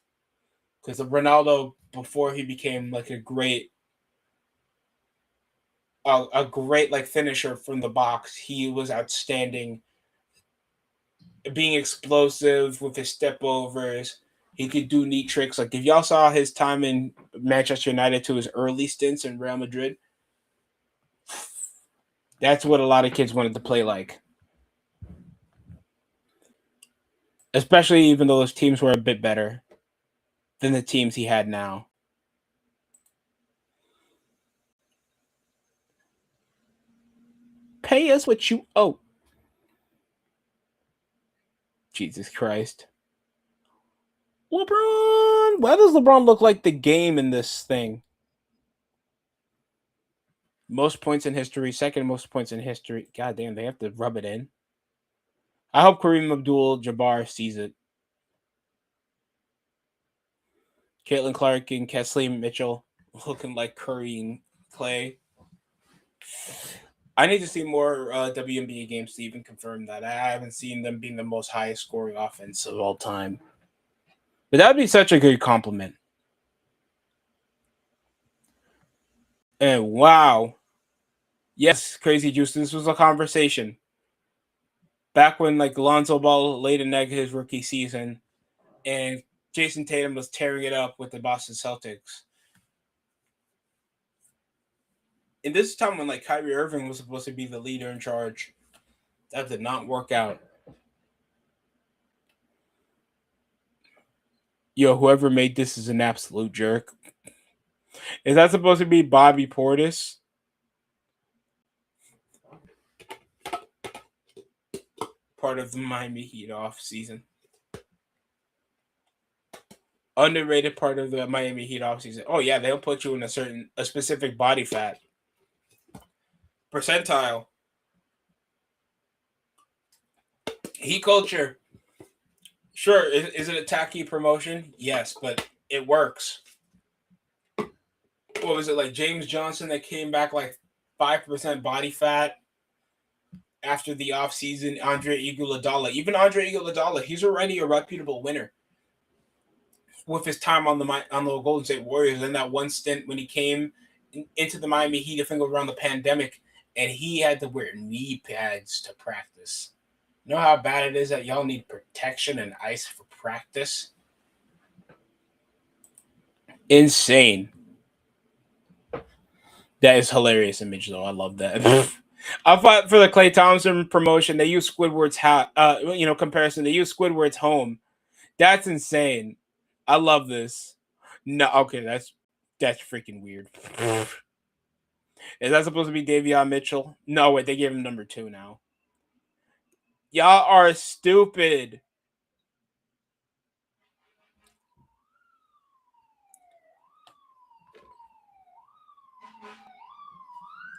Because Ronaldo, before he became like a great like finisher from the box, he was outstanding, being explosive with his step overs. He could do neat tricks. Like if y'all saw his time in Manchester United to his early stints in Real Madrid, that's what a lot of kids wanted to play like. Especially even though those teams were a bit better than the teams he had now. Pay us what you owe. Jesus Christ. LeBron. Why does LeBron look like the game in this thing? Most points in history, second most points in history. God damn, they have to rub it in. I hope Kareem Abdul-Jabbar sees it. Caitlin Clark and Kesley Mitchell looking like Curry and Clay. I need to see more WNBA games to even confirm that. I haven't seen them being the most highest scoring offense of all time. But that would be such a good compliment. And wow. Yes, Crazy Juice, this was a conversation. Back when like Lonzo Ball laid an egg his rookie season and Jason Tatum was tearing it up with the Boston Celtics. And this time when like Kyrie Irving was supposed to be the leader in charge, that did not work out. Yo, whoever made this is an absolute jerk. Is that supposed to be Bobby Portis? Part of the Miami Heat off season. Underrated part of the Miami Heat off season. Oh yeah, they'll put you in a specific body fat percentile. Heat culture. Sure, is it a tacky promotion? Yes, but it works. What was it like James Johnson that came back like 5% body fat after the offseason? Andre Iguodala. Even Andre Iguodala, he's already a reputable winner with his time on the Golden State Warriors. And that one stint when he came into the Miami Heat, I think around the pandemic, and he had to wear knee pads to practice. You know how bad it is that y'all need protection and ice for practice? Insane. That is hilarious image, though. I love that. I thought for the Klay Thompson promotion, they use Squidward's comparison. They use Squidward's home. That's insane. I love this. No, okay, That's freaking weird. Is that supposed to be Davion Mitchell? No, wait, they gave him number 2 now. Y'all are stupid.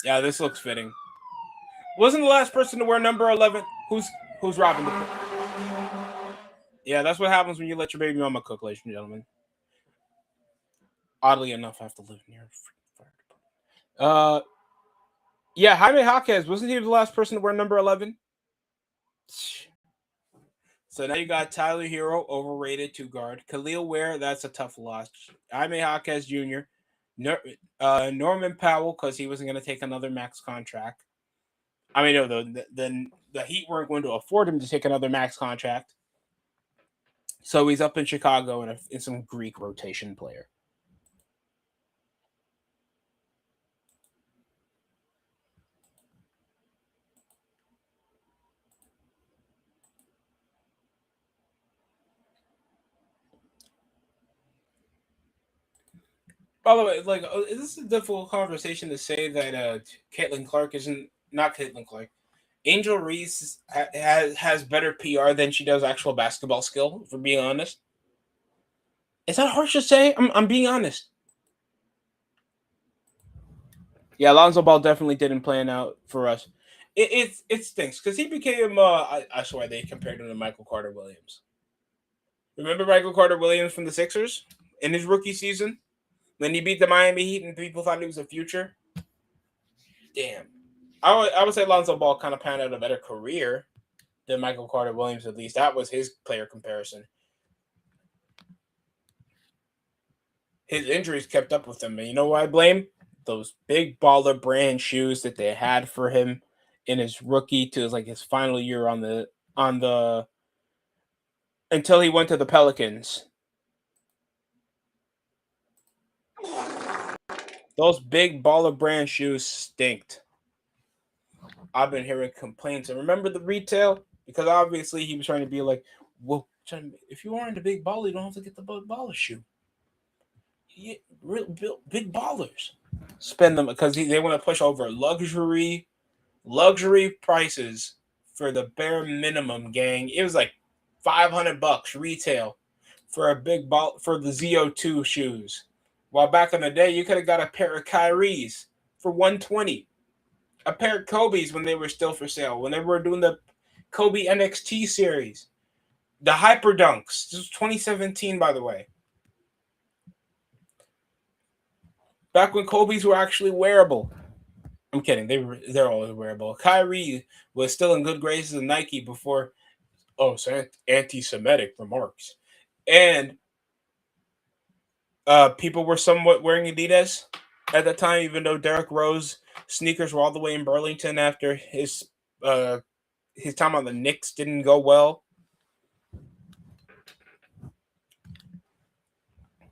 Yeah, this looks fitting. Wasn't the last person to wear number 11? Who's robbing the cook? Yeah, that's what happens when you let your baby mama cook, ladies and gentlemen. Oddly enough, I have to live near a fire department. Yeah, Jaime Jaquez, wasn't he the last person to wear number 11? So now you got Tyler Hero, overrated 2 guard. Khalil Ware, that's a tough loss. Jaime Jaquez Jr. Norman Powell, because he wasn't going to take another max contract. I mean, no, the Heat weren't going to afford him to take another max contract. So he's up in Chicago in some Greek rotation player. By the way, like, is this a difficult conversation to say that Caitlin Clark isn't not Caitlin Clark? Angel Reese has better PR than she does actual basketball skill. For being honest, is that harsh to say? I'm being honest. Yeah, Lonzo Ball definitely didn't plan out for us. It stinks because he became. I swear they compared him to Michael Carter Williams. Remember Michael Carter Williams from the Sixers in his rookie season when he beat the Miami Heat and people thought he was a future? Damn. I would say Lonzo Ball kind of panned out a better career than Michael Carter Williams, at least. That was his player comparison. His injuries kept up with him. And you know what I blame? Those big baller brand shoes that they had for him in his rookie to his final year on the until he went to the Pelicans. Those big baller brand shoes stinked. I've been hearing complaints. And remember the retail? Because obviously he was trying to be like, well, if you aren't a big baller, you don't have to get the baller shoe. Big ballers spend them because they want to push over luxury prices for the bare minimum, gang. It was like $500 retail for a big ball for the ZO2 shoes. While back in the day, you could have got a pair of Kyrie's for $120. A pair of Kobe's when they were still for sale. When they were doing the Kobe NXT series. The Hyper Dunks. This was 2017, by the way. Back when Kobe's were actually wearable. I'm kidding. They're always wearable. Kyrie was still in good graces of Nike before anti-Semitic remarks. And people were somewhat wearing Adidas at the time, even though Derrick Rose sneakers were all the way in Burlington after his time on the Knicks didn't go well.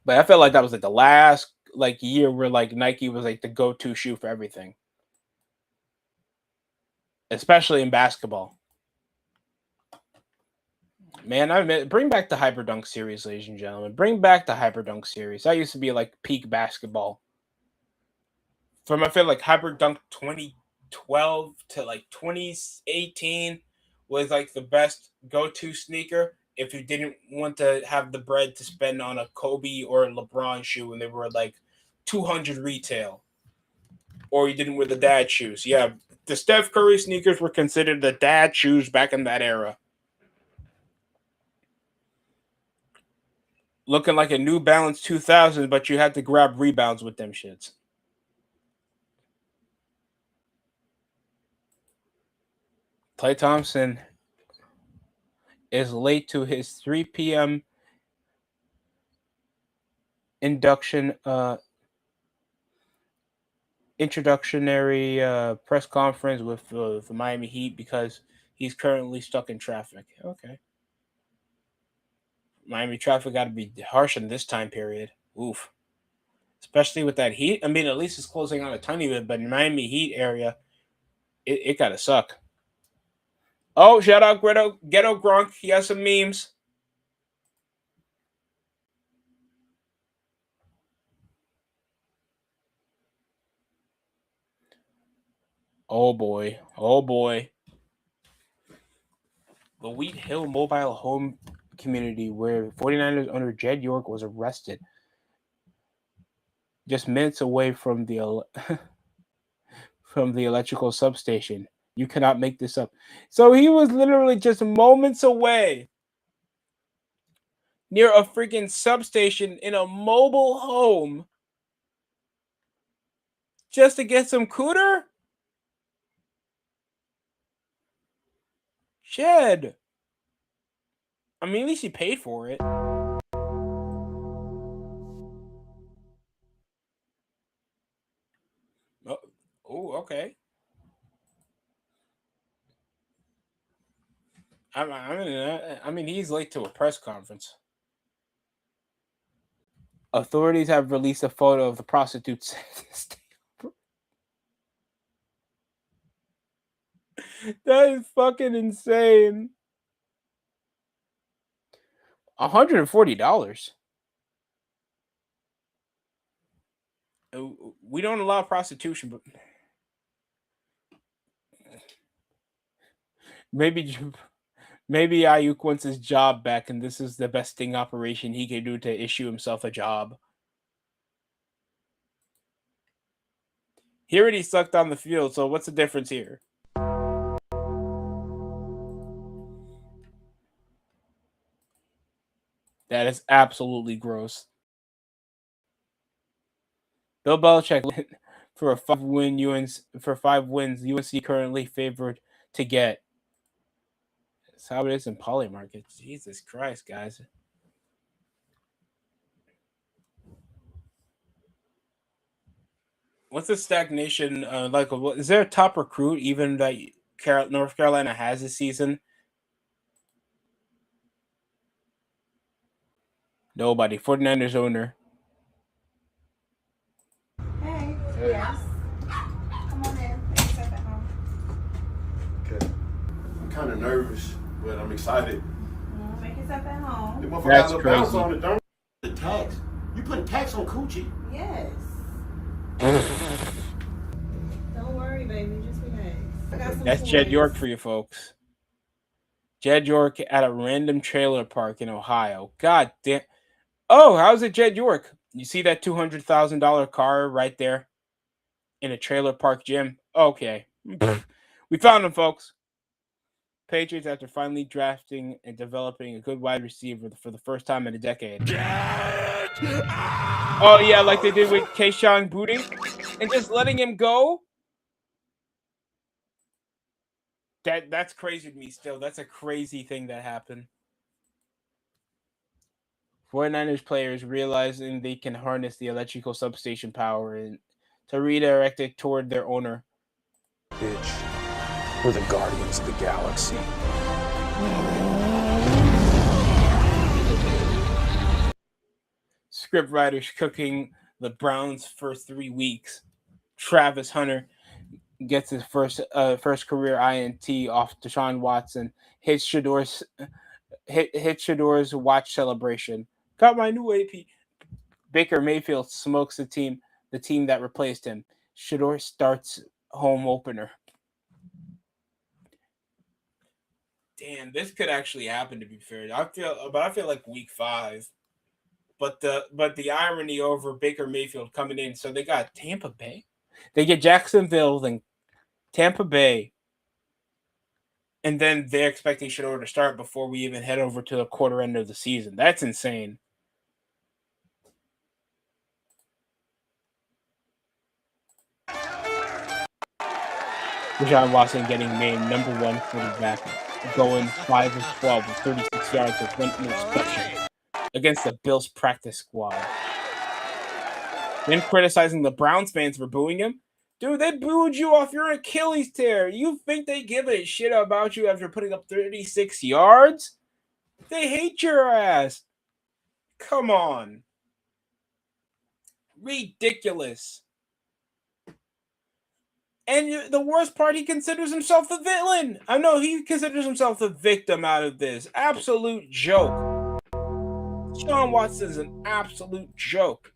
But I felt like that was like the last year where Nike was like the go-to shoe for everything. Especially in basketball. Man, bring back the Hyperdunk series, ladies and gentlemen. Bring back the Hyperdunk series. That used to be like peak basketball. From I feel like Hyperdunk 2012 to 2018 was like the best go-to sneaker if you didn't want to have the bread to spend on a Kobe or a LeBron shoe when they were like 200 retail. Or you didn't wear the dad shoes. Yeah, the Steph Curry sneakers were considered the dad shoes back in that era. Looking like a New Balance 2000, but you had to grab rebounds with them shits. Klay Thompson is late to his 3 p.m. introductory press conference with the Miami Heat because he's currently stuck in traffic. Okay. Miami traffic got to be harsh in this time period. Oof. Especially with that heat. I mean, at least it's closing on a tiny bit, but in Miami Heat area, it got to suck. Oh, shout out Ghetto Gronk. He has some memes. Oh boy. Oh boy. The Wheat Hill mobile home community where 49ers owner Jed York was arrested just minutes away from the from the electrical substation. You cannot make this up. So he was literally just moments away near a freaking substation in a mobile home just to get some cooter? Jed. I mean, at least he paid for it. Oh, okay. I mean, he's late to a press conference. Authorities have released a photo of the prostitute. That is fucking insane. $140. We don't allow prostitution, but maybe Ayuk wants his job back, and this is the best sting operation he can do to issue himself a job. He already sucked on the field, so what's the difference here? That is absolutely gross. Bill Belichick for 5 wins. UNC currently favored to get. That's how it is in poly markets. Jesus Christ, guys. What's the stagnation like? Is there a top recruit even that North Carolina has this season? Nobody. 49ers owner. Hey. Yes. Come on in. Make yourself at home. Okay. I'm kind of nervous, but I'm excited. Make yourself at home. The motherfucker That's got a little bounce crazy. on it, don't the tax. You putting tax on coochie? Yes. Don't worry, baby. Just behave. I got some That's toys. Jed York for you folks. Jed York at a random trailer park in Ohio. God damn. Oh, how's it Jed York? You see that $200,000 car right there in a trailer park gym? Okay. We found him, folks. Patriots after finally drafting and developing a good wide receiver for the first time in a decade. Oh, yeah, like they did with Keyshawn Boutte and just letting him go? That's crazy to me still. That's a crazy thing that happened. 49ers players realizing they can harness the electrical substation power and to redirect it toward their owner. Bitch, we're the Guardians of the Galaxy. Script writers cooking the Browns' first 3 weeks. Travis Hunter gets his first career INT off Deshaun Watson. Hits Shador's watch celebration. Got my new AP. Baker Mayfield smokes the team that replaced him. Shador starts home opener. Damn, this could actually happen. To be fair, I feel like week 5. But the irony over Baker Mayfield coming in, so they got Tampa Bay, they get Jacksonville, then Tampa Bay, and then they're expecting Shador to start before we even head over to the quarter end of the season. That's insane. Deshaun Watson getting named number 1 quarterback, going 5 of 12 with 36 yards with 1 interception against the Bills practice squad. Then criticizing the Browns fans for booing him. Dude, they booed you off your Achilles tear. You think they give a shit about you after putting up 36 yards? They hate your ass. Come on. Ridiculous. And the worst part, he considers himself the villain. I know he considers himself the victim out of this. Absolute joke. Deshaun Watson is an absolute joke.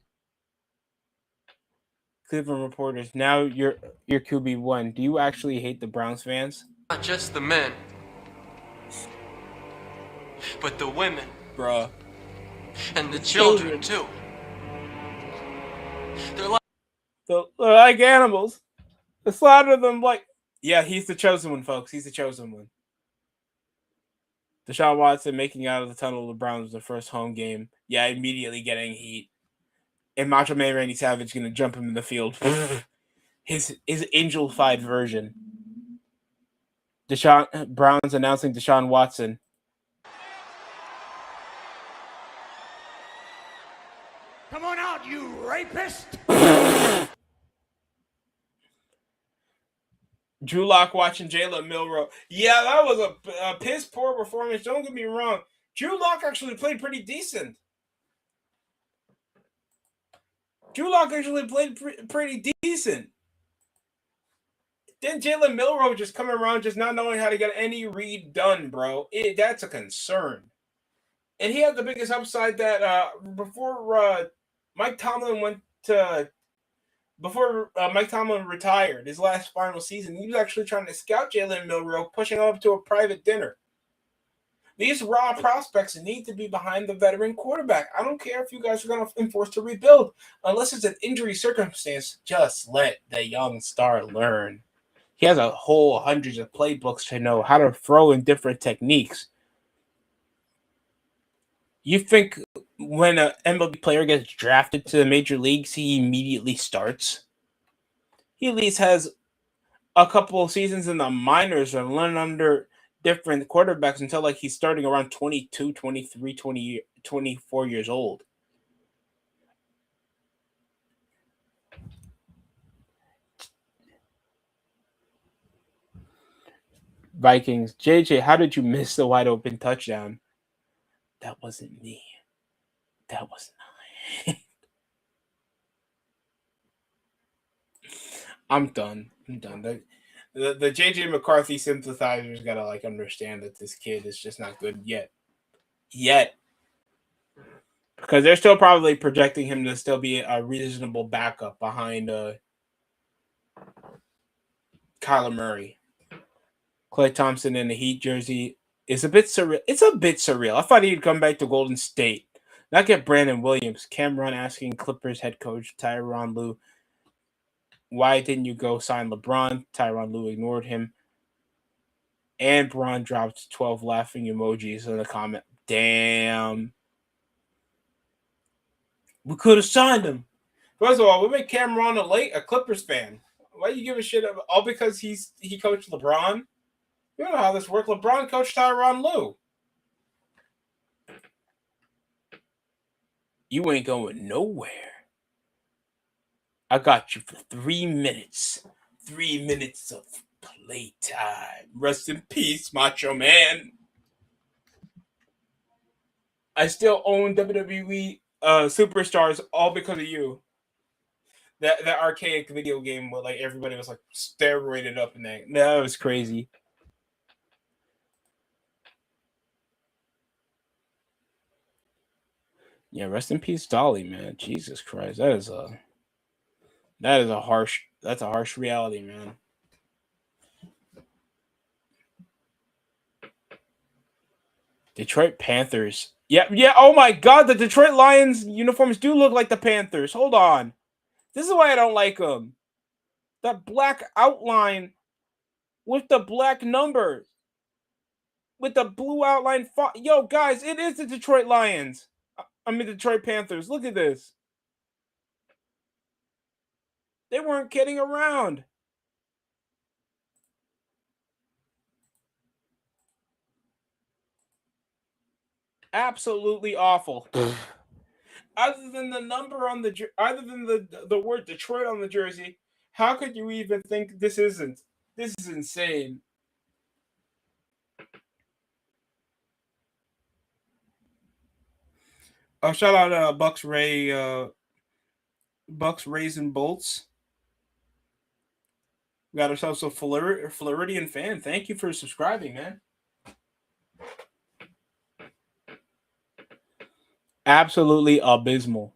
Cleveland reporters. Now you're QB1. Do you actually hate the Browns fans? Not just the men, but the women. Bruh. And the children, too. They're like animals. They slaughter them like... Yeah, he's the chosen one, folks. He's the chosen one. Deshaun Watson making out of the tunnel of the Browns was the first home game. Yeah, immediately getting heat. And Macho Man Randy Savage going to jump him in the field. his angel-fied version. Browns announcing Deshaun Watson. Come on out, you rapist! Drew Lock watching Jalen Milroe. Yeah, that was a piss poor performance. Don't get me wrong. Drew Lock actually played pretty decent. Pretty decent. Then Jalen Milroe just coming around, just not knowing how to get any read done, bro. That's a concern. And he had the biggest upside that before Mike Tomlin retired his last final season, he was actually trying to scout Jalen Milroe, pushing him up to a private dinner. These raw prospects need to be behind the veteran quarterback. I don't care if you guys are going to enforce to rebuild. Unless it's an injury circumstance, just let the young star learn. He has a whole hundreds of playbooks to know how to throw in different techniques. You think when an MLB player gets drafted to the major leagues, he immediately starts? He at least has a couple of seasons in the minors and learn under different quarterbacks until like he's starting around 22, 23, 20, 24 years old. Vikings. JJ, how did you miss the wide open touchdown? That wasn't me. That was not. I'm done. The JJ McCarthy sympathizers gotta like understand that this kid is just not good yet. Because they're still probably projecting him to still be a reasonable backup behind Kyler Murray. Klay Thompson in the Heat jersey is a bit surreal. It's a bit surreal. I thought he'd come back to Golden State, not get Brandon Williams. Cameron asking Clippers head coach Tyronn Lue, why didn't you go sign LeBron? Tyronn Lue ignored him. And Braun dropped 12 laughing emojis in the comment. Damn. We could have signed him. First of all, we made Cameron a Clippers fan. Why you give a shit about, all because he coached LeBron? You know how this works. LeBron coached Tyronn Lue. You ain't going nowhere. I got you for 3 minutes. 3 minutes of playtime. Rest in peace, Macho Man. I still own WWE Superstars all because of you. That archaic video game where like everybody was like steroided up in that was crazy. Yeah, rest in peace, Dolly, man. Jesus Christ, that's a harsh reality, man. Detroit Panthers. Yeah. Oh my God, the Detroit Lions uniforms do look like the Panthers. Hold on, this is why I don't like them. That black outline with the black numbers, with the blue outline font. Yo, guys, it is the Detroit Lions. I mean, Detroit Panthers. Look at this. They weren't kidding around. Absolutely awful. Other than the number on other than the word Detroit on the jersey, how could you even think this isn't? This is insane. Shout out Bucks Rays and Bolts. We got ourselves a Floridian fan. Thank you for subscribing, man. Absolutely abysmal.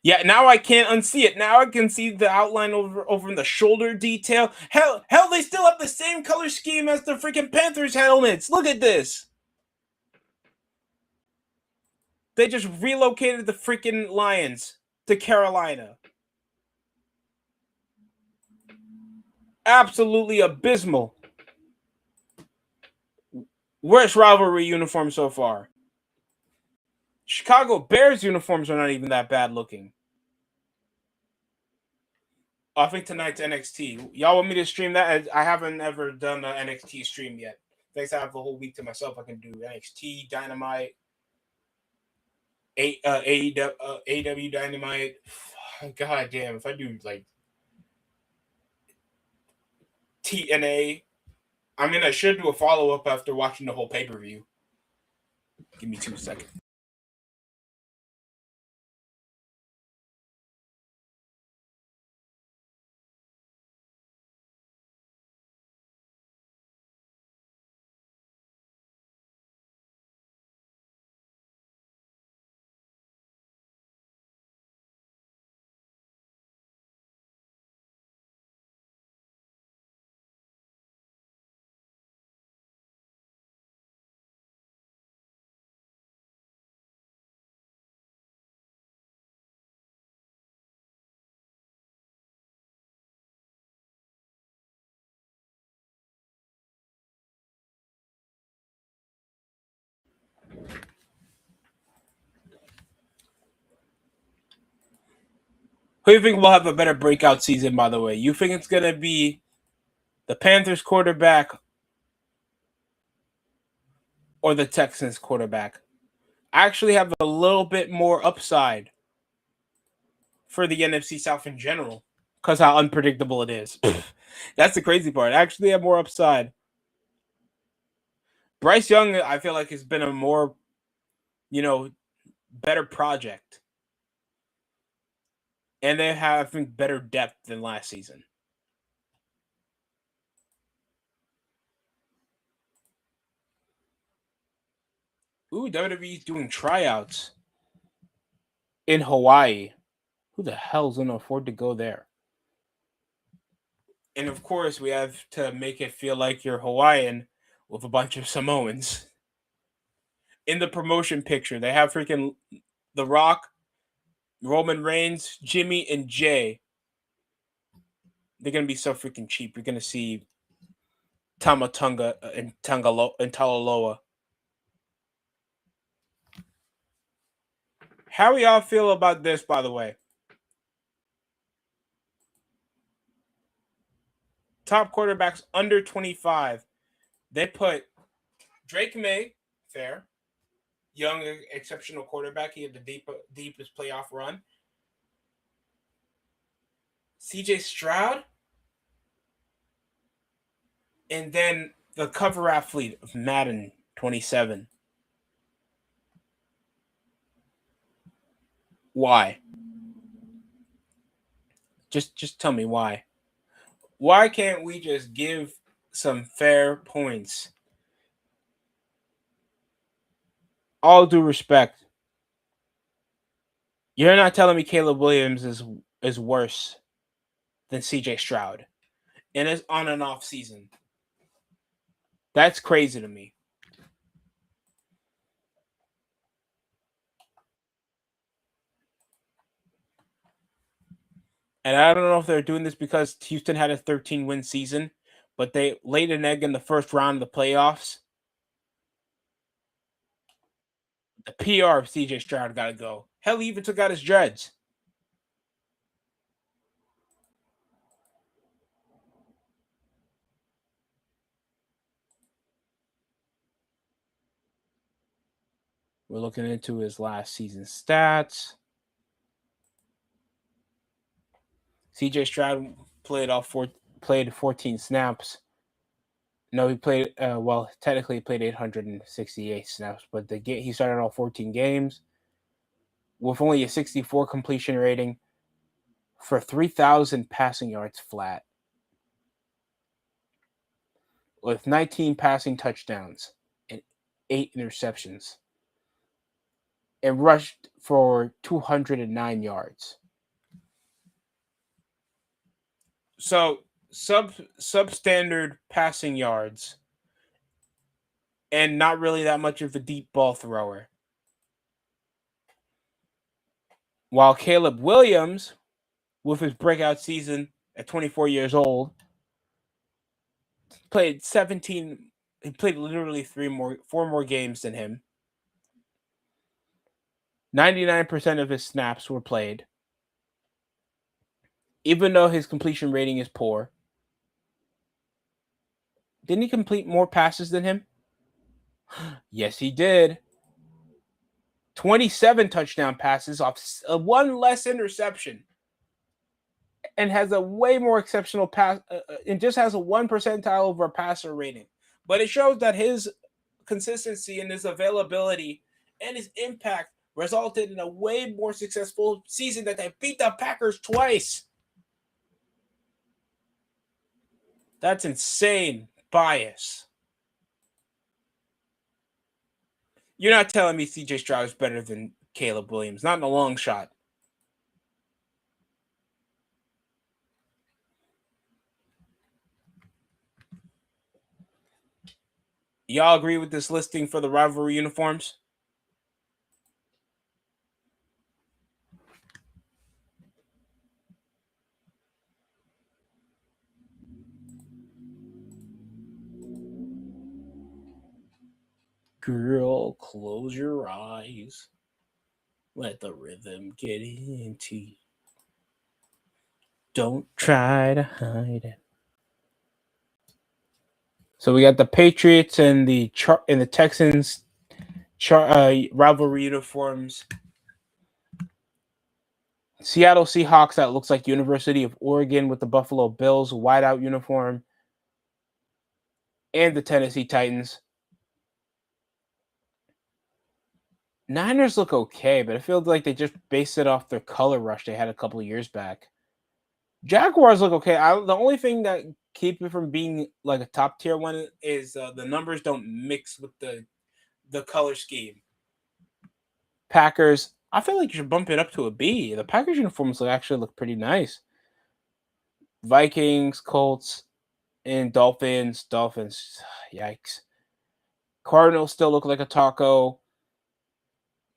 Yeah, now I can't unsee it. Now I can see the outline over in the shoulder detail. Hell, they still have the same color scheme as the freaking Panthers helmets. Look at this. They just relocated the freaking Lions to Carolina. Absolutely abysmal. Worst rivalry uniform so far. Chicago Bears uniforms are not even that bad looking. I think tonight's NXT. Y'all want me to stream that? I haven't ever done an NXT stream yet. Thanks, I have the whole week to myself. I can do NXT, Dynamite, AEW Dynamite. God damn, if I do like TNA, I mean, I should do a follow up after watching the whole pay per view. Give me 2 seconds. Who do you think will have a better breakout season, by the way? You think it's going to be the Panthers quarterback or the Texans quarterback? I actually have a little bit more upside for the NFC South in general because how unpredictable it is. That's the crazy part. I actually have more upside. Bryce Young, I feel like, has been a more, better project. And they have, I think, better depth than last season. Ooh, WWE's doing tryouts in Hawaii. Who the hell's going to afford to go there? And of course, we have to make it feel like you're Hawaiian with a bunch of Samoans. In the promotion picture, they have freaking The Rock, Roman Reigns, Jimmy, and Jay. They're going to be so freaking cheap. You're going to see Tamatonga and Talaloa. How do y'all feel about this, by the way? Top quarterbacks under 25. They put Drake May, fair. Young, exceptional quarterback. He had the deepest playoff run. CJ Stroud. And then the cover athlete of Madden 27. Why? Just tell me why. Why can't we just give some fair points? All due respect. You're not telling me Caleb Williams is worse than CJ Stroud and is on and off season. That's crazy to me. And I don't know if they're doing this because Houston had a 13-win season, but they laid an egg in the first round of the playoffs. The PR of CJ Stroud got to go. Hell, he even took out his dreads. We're looking into his last season stats. CJ Stroud played 14 snaps. No, he played technically he played 868 snaps, but he started all 14 games with only a 64 completion rating for 3,000 passing yards flat, with 19 passing touchdowns and 8 interceptions. and rushed for 209 yards. So substandard passing yards and not really that much of a deep ball thrower. While Caleb Williams, with his breakout season at 24 years old, played 17. He played literally four more games than him. 99% of his snaps were played. Even though his completion rating is poor. Didn't he complete more passes than him? Yes, he did. 27 touchdown passes off one less interception. And has a way more exceptional pass, and just has a 1 percentile over passer rating. But it shows that his consistency and his availability and his impact resulted in a way more successful season that they beat the Packers twice. That's insane bias. You're not telling me CJ Stroud is better than Caleb Williams. Not in a long shot. Y'all agree with this listing for the rivalry uniforms? Girl, close your eyes. Let the rhythm get into you. Don't try to hide it. So we got the Patriots and the Texans rivalry uniforms. Seattle Seahawks, that looks like University of Oregon, with the Buffalo Bills whiteout uniform. And the Tennessee Titans. Niners look okay, but it feels like they just based it off their color rush they had a couple of years back. Jaguars look okay. The only thing that keeps it from being like a top tier one is the numbers don't mix with the color scheme. Packers, I feel like you should bump it up to a B. The Packers uniforms actually look pretty nice. Vikings, Colts, and Dolphins. Yikes. Cardinals still look like a taco.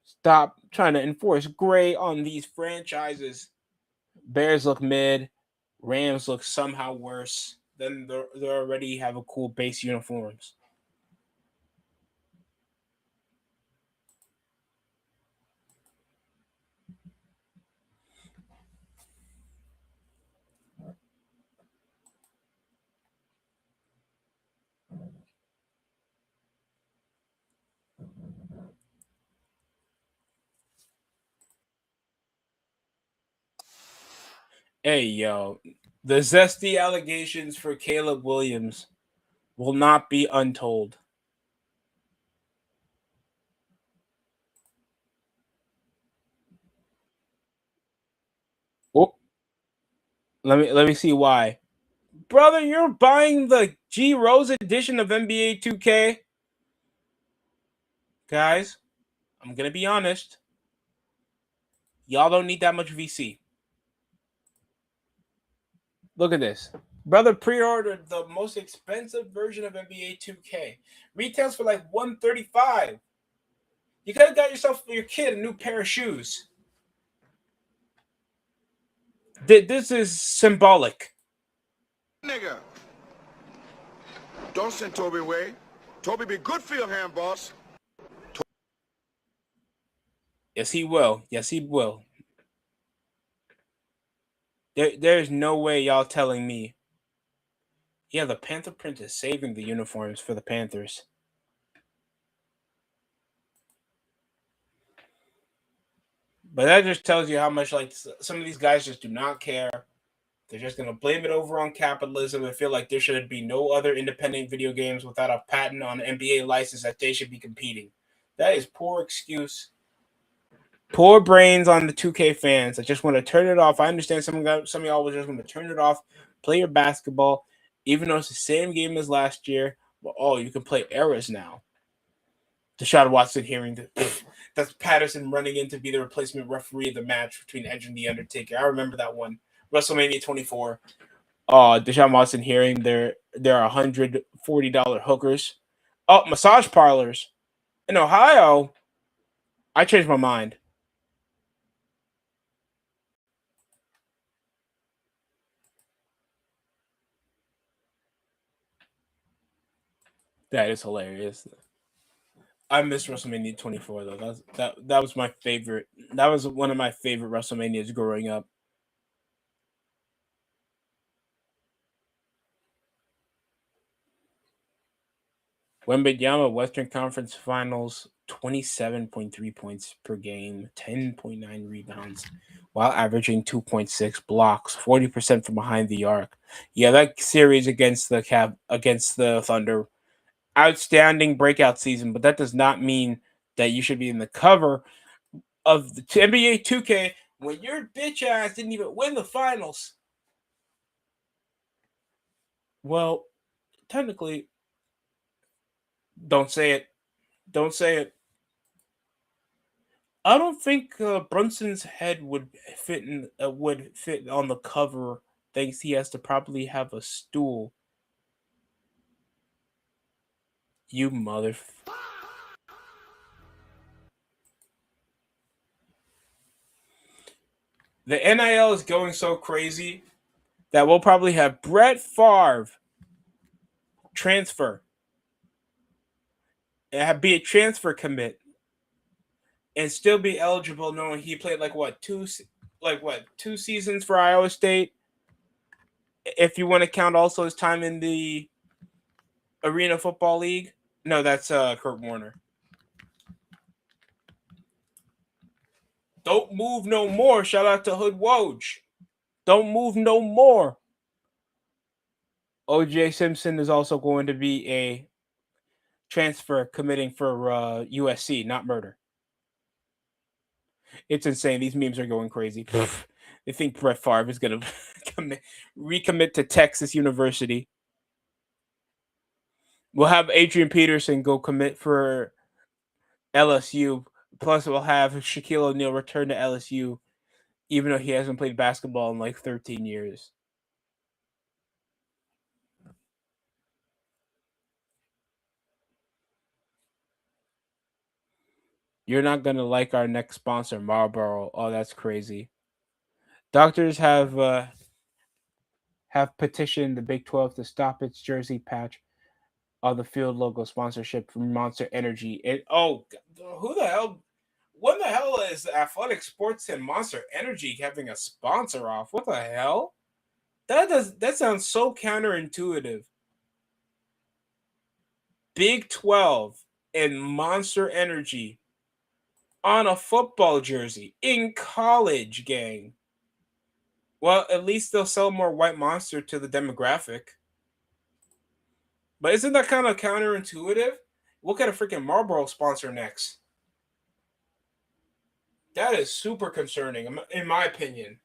Stop trying to enforce gray on these franchises. Bears look mid. Rams look somehow worse. Then they already have a cool base uniforms. Hey, yo. The zesty allegations for Caleb Williams will not be untold. Oh, let me see why. Brother, you're buying the G Rose edition of NBA 2K? Guys, I'm going to be honest. Y'all don't need that much VC. Look at this. Brother pre-ordered the most expensive version of NBA 2K. Retails for like $135. You could have got yourself your kid a new pair of shoes. This is symbolic. Nigga. Don't send Toby away. Toby be good for your hand, boss. Yes, he will. Yes, he will. There's no way y'all telling me. Yeah, the Panther print is saving the uniforms for the Panthers. But that just tells you how much like some of these guys just do not care. They're just going to blame it over on capitalism and feel like there should be no other independent video games without a patent on an NBA license that they should be competing. That is poor excuse. Poor brains on the 2K fans. I just want to turn it off. I understand some of y'all was just going to turn it off, play your basketball, even though it's the same game as last year. But, oh, you can play eras now. Deshaun Watson hearing that's Patterson running in to be the replacement referee of the match between Edge and The Undertaker. I remember that one. WrestleMania 24. Deshaun Watson hearing there are $140 hookers. Oh, massage parlors in Ohio. I changed my mind. That is hilarious. I miss WrestleMania 24 though. That was my favorite. That was one of my favorite WrestleManias growing up. Wembanyama Western Conference Finals, 27.3 points per game, 10.9 rebounds, while averaging 2.6 blocks, 40% from behind the arc. Yeah, that series against the Thunder, outstanding breakout season, but that does not mean that you should be in the cover of the NBA 2K when your bitch ass didn't even win the finals. Well, technically, don't say it. Don't say it. I don't think Brunson's head would fit on the cover. Thanks, he has to probably have a stool. You mother. The NIL is going so crazy that we'll probably have Brett Favre transfer. Be a transfer commit and still be eligible, knowing he played two seasons for Iowa State. If you want to count also his time in the Arena Football League, no, that's Kurt Warner. Don't move no more. Shout out to Hood Woj. Don't move no more. OJ Simpson is also going to be a transfer committing for USC, not murder. It's insane. These memes are going crazy. They think Brett Favre is going to recommit to Texas University. We'll have Adrian Peterson go commit for LSU. Plus, we'll have Shaquille O'Neal return to LSU, even though he hasn't played basketball in 13 years. You're not going to like our next sponsor, Marlboro. Oh, that's crazy. Doctors have petitioned the Big 12 to stop its jersey patch on the field logo sponsorship from Monster Energy. Who the hell? What the hell is Athletic Sports and Monster Energy having a sponsor off? What the hell? That sounds so counterintuitive. Big 12 and Monster Energy on a football jersey in college, gang. Well, at least they'll sell more White Monster to the demographic. But isn't that kind of counterintuitive? We'll get a freaking Marlboro sponsor next. That is super concerning, in my opinion.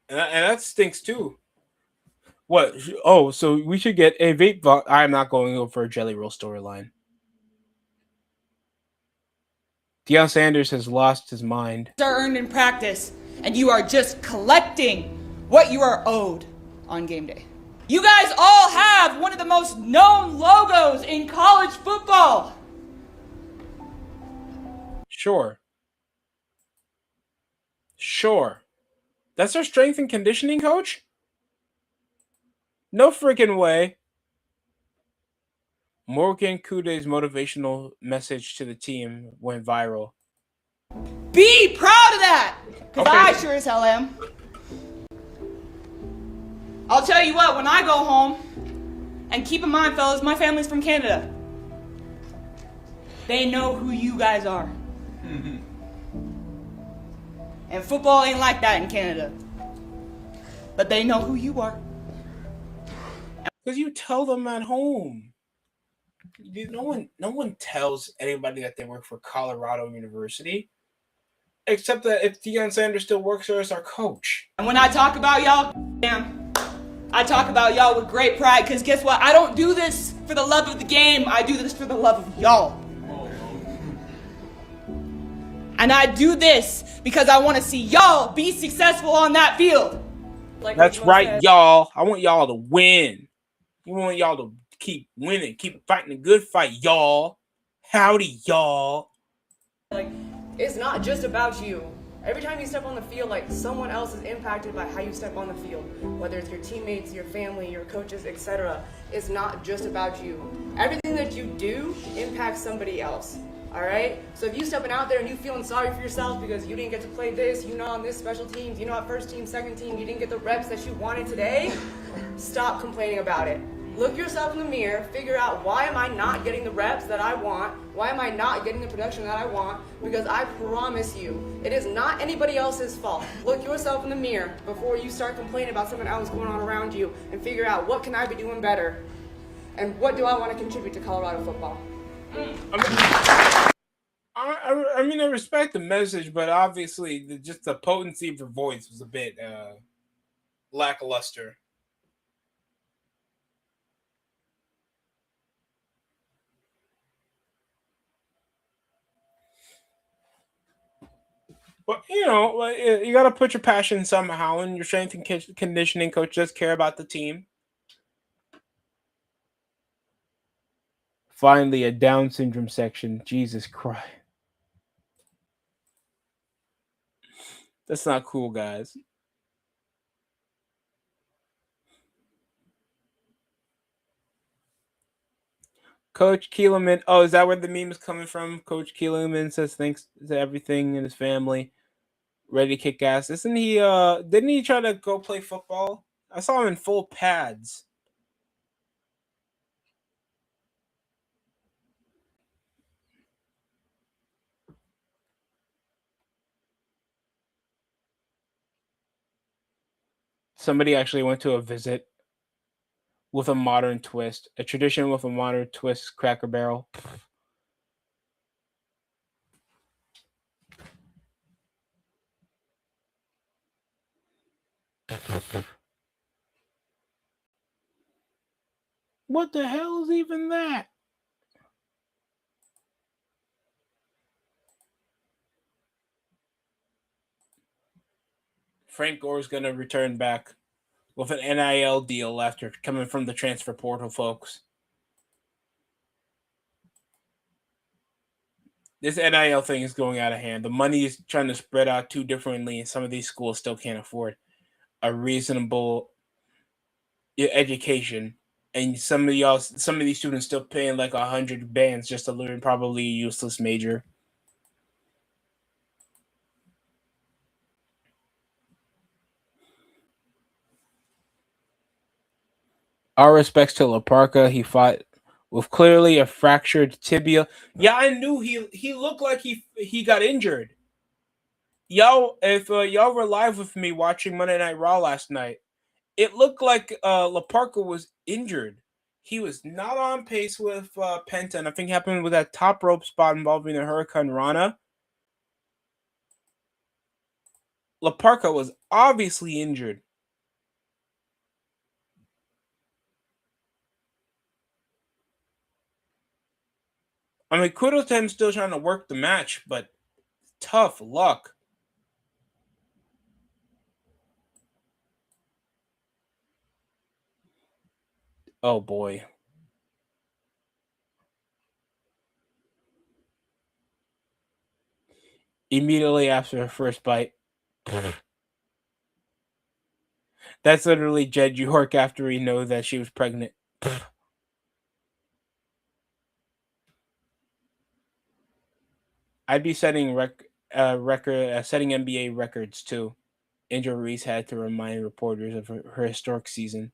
And that stinks too. What? Oh, so we should get a vape. I'm not going over a Jelly Roll storyline. Deion Sanders has lost his mind. Are earned in practice, and you are just collecting what you are owed on game day. You guys all have one of the most known logos in college football. Sure. That's our strength and conditioning coach? No freaking way. Morgan Kude's motivational message to the team went viral. Be proud of that, because Okay. I sure as hell am. I'll tell you what, when I go home, and keep in mind, fellas, my family's from Canada. They know who you guys are. Mm-hmm. And football ain't like that in Canada. But they know who you are. Because you tell them at home. No one tells anybody that they work for Colorado University. Except that if Deion Sanders still works there as our coach. And when I talk about y'all, am. I talk about y'all with great pride because guess what? I don't do this for the love of the game. I do this for the love of y'all. And I do this because I want to see y'all be successful on that field. Like that's right, y'all. I want y'all to win. You want y'all to keep winning, keep fighting a good fight, y'all. Howdy, y'all. Like, it's not just about you. Every time you step on the field, like, someone else is impacted by how you step on the field. Whether it's your teammates, your family, your coaches, etc. It's not just about you. Everything that you do impacts somebody else. Alright? So if you stepping out there and you feeling sorry for yourself because you didn't get to play this, you know, on this special teams, you know, at first team, second team, you didn't get the reps that you wanted today, stop complaining about it. Look yourself in the mirror, figure out why am I not getting the reps that I want? Why am I not getting the production that I want? Because I promise you, it is not anybody else's fault. Look yourself in the mirror before you start complaining about something else going on around you and figure out what can I be doing better? And what do I want to contribute to Colorado football? I mean, I respect the message, but obviously just the potency of her voice was a bit lackluster. But, you know, you got to put your passion somehow, and your strength and conditioning coach does care about the team. Finally, a Down syndrome section. Jesus Christ. That's not cool, guys. Coach Keeleman. Oh, is that where the meme is coming from? Coach Keeleman says thanks to everything in his family. Ready to kick ass. Isn't he didn't he try to go play football? I saw him in full pads. Somebody actually went to a visit with a modern twist. A tradition with a modern twist, Cracker Barrel. What the hell is even that? Frank Gore's going to return back with an NIL deal after coming from the transfer portal, folks. This NIL thing is going out of hand. The money is trying to spread out too differently, and some of these schools still can't afford a reasonable education. And some of these students still paying like 100 bands just to learn probably a useless major. Our respects to LaParca. He fought with clearly a fractured tibia. Yeah, I knew he looked like he got injured. Y'all, if y'all were live with me watching Monday Night Raw last night, it looked like LaParca was injured. He was not on pace with Penta, and I think it happened with that top rope spot involving the Hurricane Rana. LaParca was obviously injured. I mean, kudos to him still trying to work the match, but tough luck. Oh, boy. Immediately after her first bite. That's literally Jed York after he knows that she was pregnant. I'd be setting setting NBA records too. Angel Reese had to remind reporters of her historic season.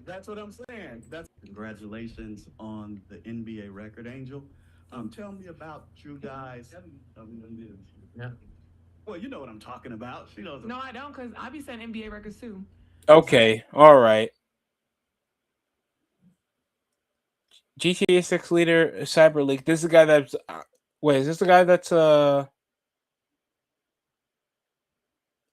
That's what I'm saying. Congratulations on the NBA record, Angel. Tell me about you guys. Yeah. Well, you know what I'm talking about. She knows. No, I don't, because I be setting NBA records too. Okay, all right. GTA 6 leader, Cyber League. This is the guy that's... wait, is this the guy that's...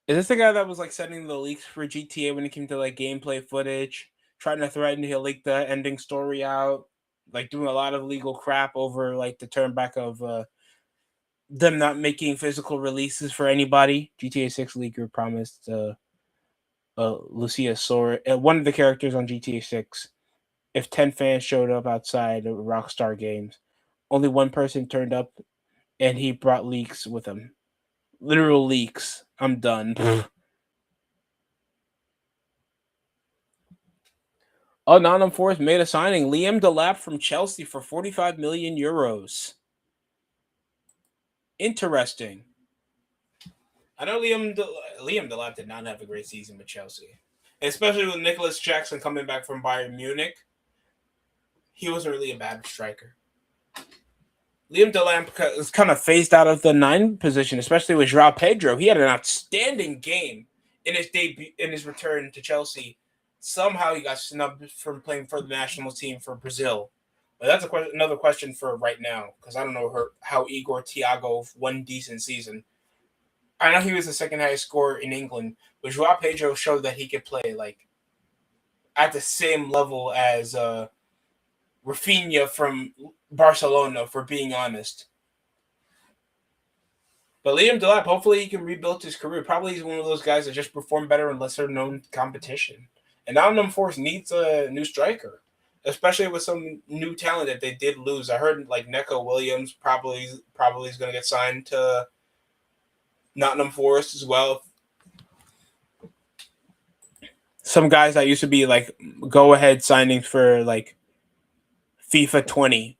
Is this the guy that was like sending the leaks for GTA when it came to like gameplay footage, trying to threaten he'll leak the ending story out, like doing a lot of legal crap over like the turn back of them not making physical releases for anybody? GTA 6 leaker promised Lucia Sora, one of the characters on GTA 6, if 10 fans showed up outside of Rockstar Games, only one person turned up and he brought leaks with him. Literal leaks. I'm done. Oh, Nottingham Forest made a signing. Liam Delap from Chelsea for 45 million euros. Interesting. I know Liam Delap did not have a great season with Chelsea, especially with Nicholas Jackson coming back from Bayern Munich. He wasn't really a bad striker. Liam Delap was kind of phased out of the 9 position, especially with João Pedro. He had an outstanding game in his debut, in his return to Chelsea. Somehow he got snubbed from playing for the national team for Brazil. But that's another question for right now, because I don't know how Igor Thiago one decent season. I know he was the second highest scorer in England, but João Pedro showed that he could play like at the same level as Rafinha from Barcelona, for being honest. But Liam Delap, hopefully he can rebuild his career. Probably he's one of those guys that just perform better in lesser known competition. And Nottingham Forest needs a new striker, especially with some new talent that they did lose. I heard like Neco Williams probably is going to get signed to Nottingham Forest as well. Some guys that used to be like go ahead signings for like FIFA 20.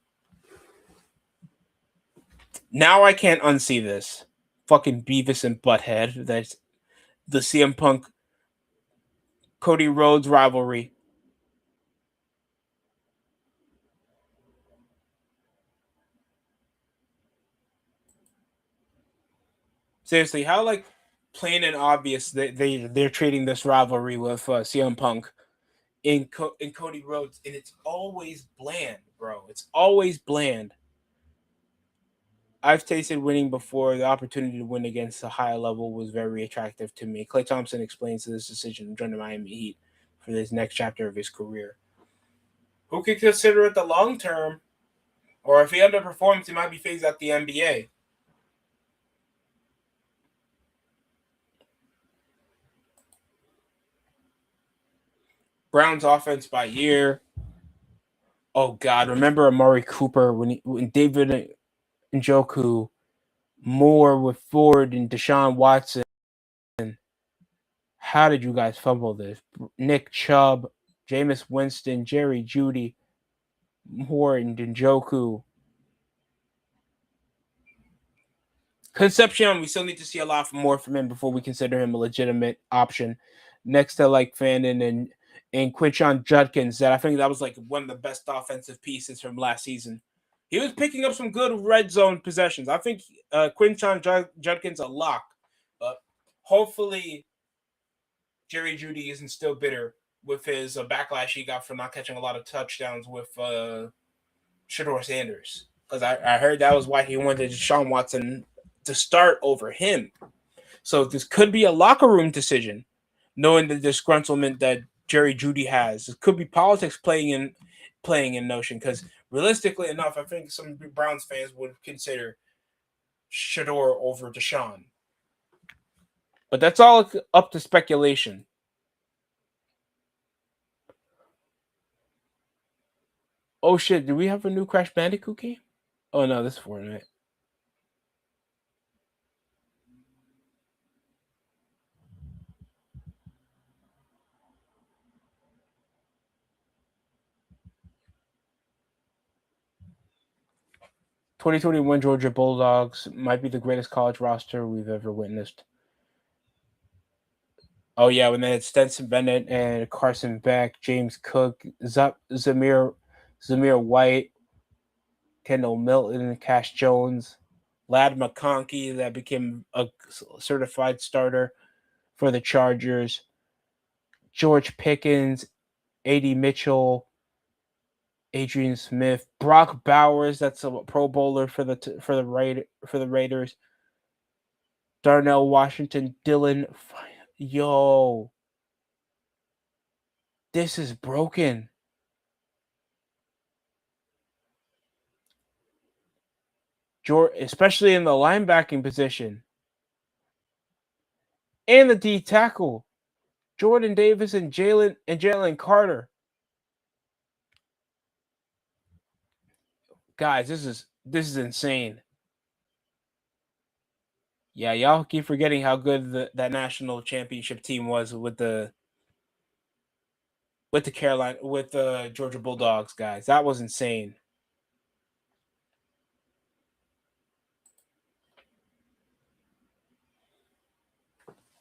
Now I can't unsee this. Fucking Beavis and Butthead. That's the CM Punk Cody Rhodes rivalry. Seriously, how like plain and obvious they're treating this rivalry with CM Punk in Cody Rhodes, and it's always bland, bro. It's always bland. I've tasted winning before. The opportunity to win against a high level was very attractive to me. Klay Thompson explains this decision to join the Miami Heat for this next chapter of his career. Who could consider it the long term? Or if he underperforms, he might be phased out the NBA. Brown's offense by year. Oh God, remember Amari Cooper when David Njoku, Moore with Ford and Deshaun Watson. How did you guys fumble this? Nick Chubb, Jameis Winston, Jerry Jeudy, Moore and Njoku. Concepcion, we still need to see a lot more from him before we consider him a legitimate option. Next to like Fannin and Quinshon Judkins, that I think that was like one of the best offensive pieces from last season. He was picking up some good red zone possessions. I think Quinshon Judkins a lock, but hopefully Jerry Jeudy isn't still bitter with his backlash he got for not catching a lot of touchdowns with Shedeur Sanders. Because I heard that was why he wanted Deshaun Watson to start over him. So this could be a locker room decision, knowing the disgruntlement that Jerry Jeudy has. It could be politics playing in notion, because realistically enough, I think some Browns fans would consider Shedeur over Deshaun. But that's all up to speculation. Oh shit, do we have a new Crash Bandicoot game? Oh no, this is Fortnite. "2021 Georgia Bulldogs might be the greatest college roster we've ever witnessed." Oh yeah, when they had Stetson Bennett and Carson Beck, James Cook, Zamir White, Kendall Milton, Cash Jones, Lad McConkey that became a certified starter for the Chargers, George Pickens, A.D. Mitchell, Adrian Smith, Brock Bowers, that's a Pro Bowler for the Raiders. Darnell Washington, Dylan. Yo, this is broken. Especially in the linebacking position and the D tackle, Jordan Davis and Jalen Carter. Guys, this is insane. Yeah, y'all keep forgetting how good that national championship team was with the Georgia Bulldogs, guys. That was insane.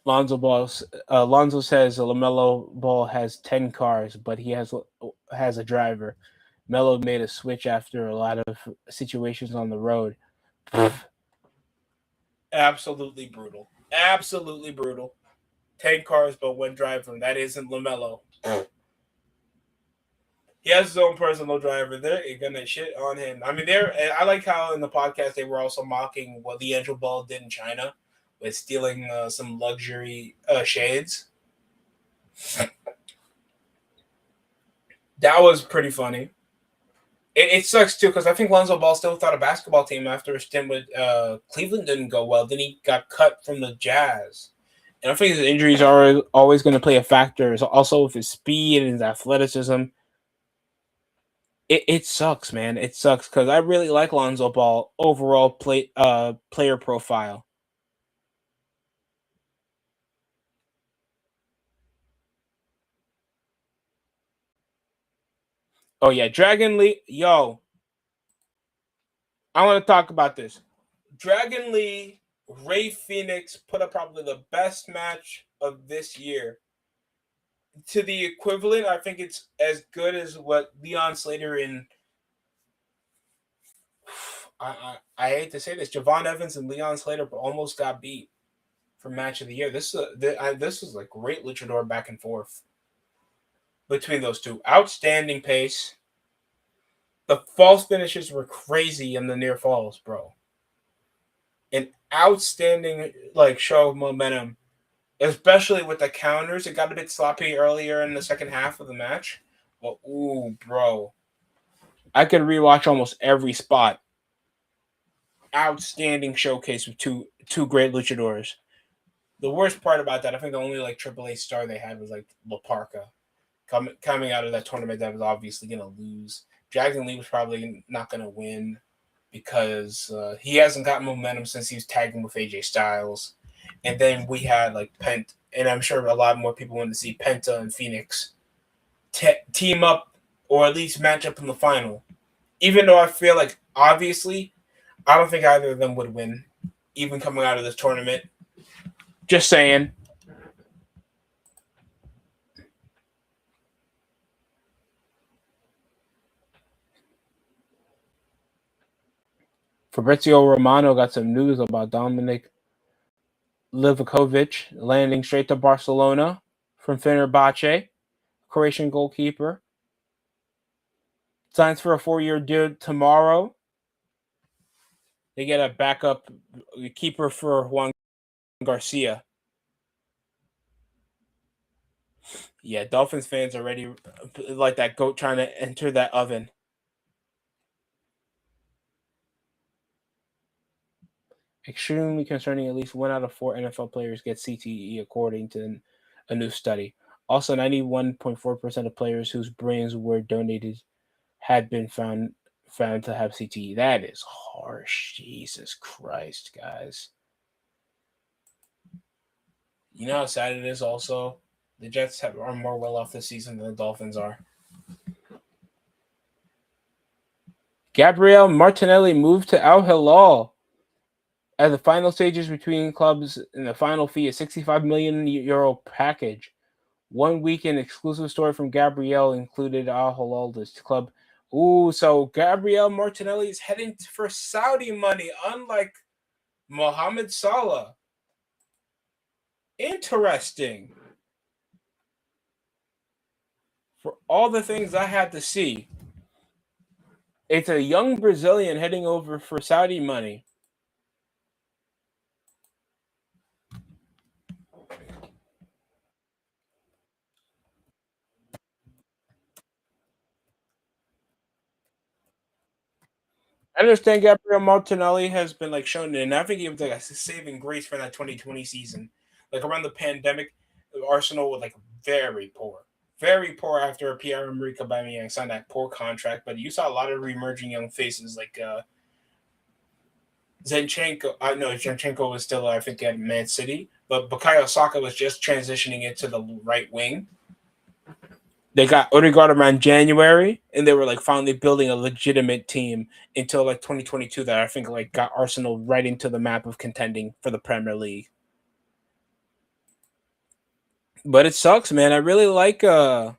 Lonzo says LaMelo Ball has 10 cars, but he has a driver. Melo made a switch after a lot of situations on the road. Absolutely brutal. Absolutely brutal. 10 cars, but one driver. That isn't LaMelo. He has his own personal driver. They're gonna shit on him. I mean, I like how in the podcast they were also mocking what LiAngelo Ball did in China with stealing some luxury shades. That was pretty funny. It sucks too because I think Lonzo Ball still thought a basketball team after a stint with Cleveland didn't go well. Then he got cut from the Jazz, and I think his injuries are always going to play a factor. Also with his speed and his athleticism. It sucks, man. It sucks because I really like Lonzo Ball overall player profile. Oh yeah, Dragon Lee, yo. I want to talk about this. Dragon Lee, Ray Phoenix put up probably the best match of this year. To the equivalent, I think it's as good as what Leon Slater and I hate to say this, Javon Evans and Leon Slater almost got beat for match of the year. This was like great luchador back and forth between those two. Outstanding pace. The false finishes were crazy in the near falls, bro. An outstanding show of momentum, especially with the counters. It got a bit sloppy earlier in the second half of the match. But ooh, bro. I could rewatch almost every spot. Outstanding showcase with two great luchadors. The worst part about that, I think the only AAA star they had was La Parka. Coming out of that tournament that was obviously going to lose. Dragon Lee was probably not going to win because he hasn't gotten momentum since he was tagging with AJ Styles. And then we had Pent, and I'm sure a lot more people wanted to see Penta and Phoenix team up or at least match up in the final. Even though I feel like, obviously, I don't think either of them would win, even coming out of this tournament. Just saying. Fabrizio Romano got some news about Dominic Livakovic landing straight to Barcelona from Fenerbahce, Croatian goalkeeper. Signs for a 4-year deal tomorrow. They get a backup keeper for Juan Garcia. Yeah, Dolphins fans are ready like that goat trying to enter that oven. Extremely concerning, at least 1 out of 4 NFL players get CTE, according to a new study. Also, 91.4% of players whose brains were donated had been found to have CTE. That is harsh. Jesus Christ, guys. You know how sad it is also? The Jets are more well off this season than the Dolphins are. Gabriel Martinelli moved to Al Hilal. At the final stages between clubs in the final fee, a €65 million package. 1 weekend exclusive story from Gabriel included Al Hilal's club. Ooh, so Gabriel Martinelli is heading for Saudi money, unlike Mohamed Salah. Interesting. For all the things I had to see, it's a young Brazilian heading over for Saudi money. I understand Gabriel Martinelli has been like shown, and I think he was like a saving grace for that 2020 season. Like around the pandemic, Arsenal were like very poor after Pierre-Emerick Aubameyang signed that poor contract. But you saw a lot of emerging young faces like Zinchenko. I know Zinchenko was still, I think, at Man City, but Bukayo Saka was just transitioning into the right wing. They got Odegaard around January, and they were like finally building a legitimate team until like 2022. That I think like got Arsenal right into the map of contending for the Premier League. But it sucks, man. I really like Gabriel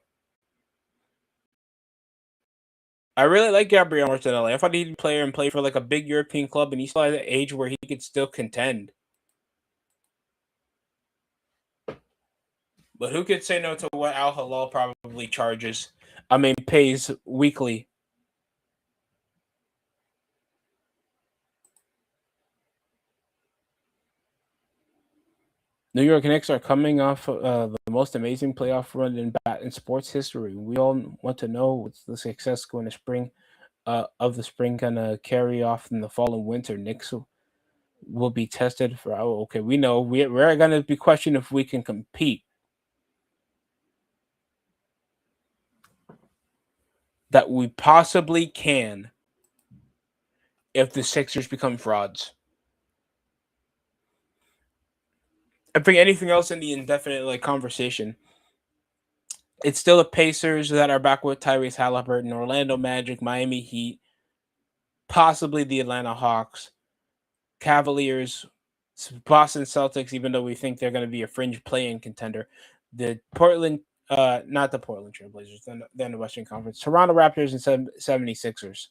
Martinelli. I thought he'd play for like a big European club, and he's still at the age where he could still contend. But who could say no to what Al Hilal probably charges? I mean, pays weekly. New York Knicks are coming off the most amazing playoff run in sports history. We all want to know what's the success going to spring of the spring gonna carry off in the fall and winter. Knicks will be tested for. Oh, okay, we know we're gonna be questioned if we can compete. That we possibly can if the Sixers become frauds. I think anything else in the indefinite like conversation. It's still the Pacers that are back with Tyrese Halliburton, Orlando Magic, Miami Heat, possibly the Atlanta Hawks, Cavaliers, Boston Celtics, even though we think they're going to be a fringe play-in contender. The Portland, not the Portland Trailblazers, then the Western Conference. Toronto Raptors and 76ers.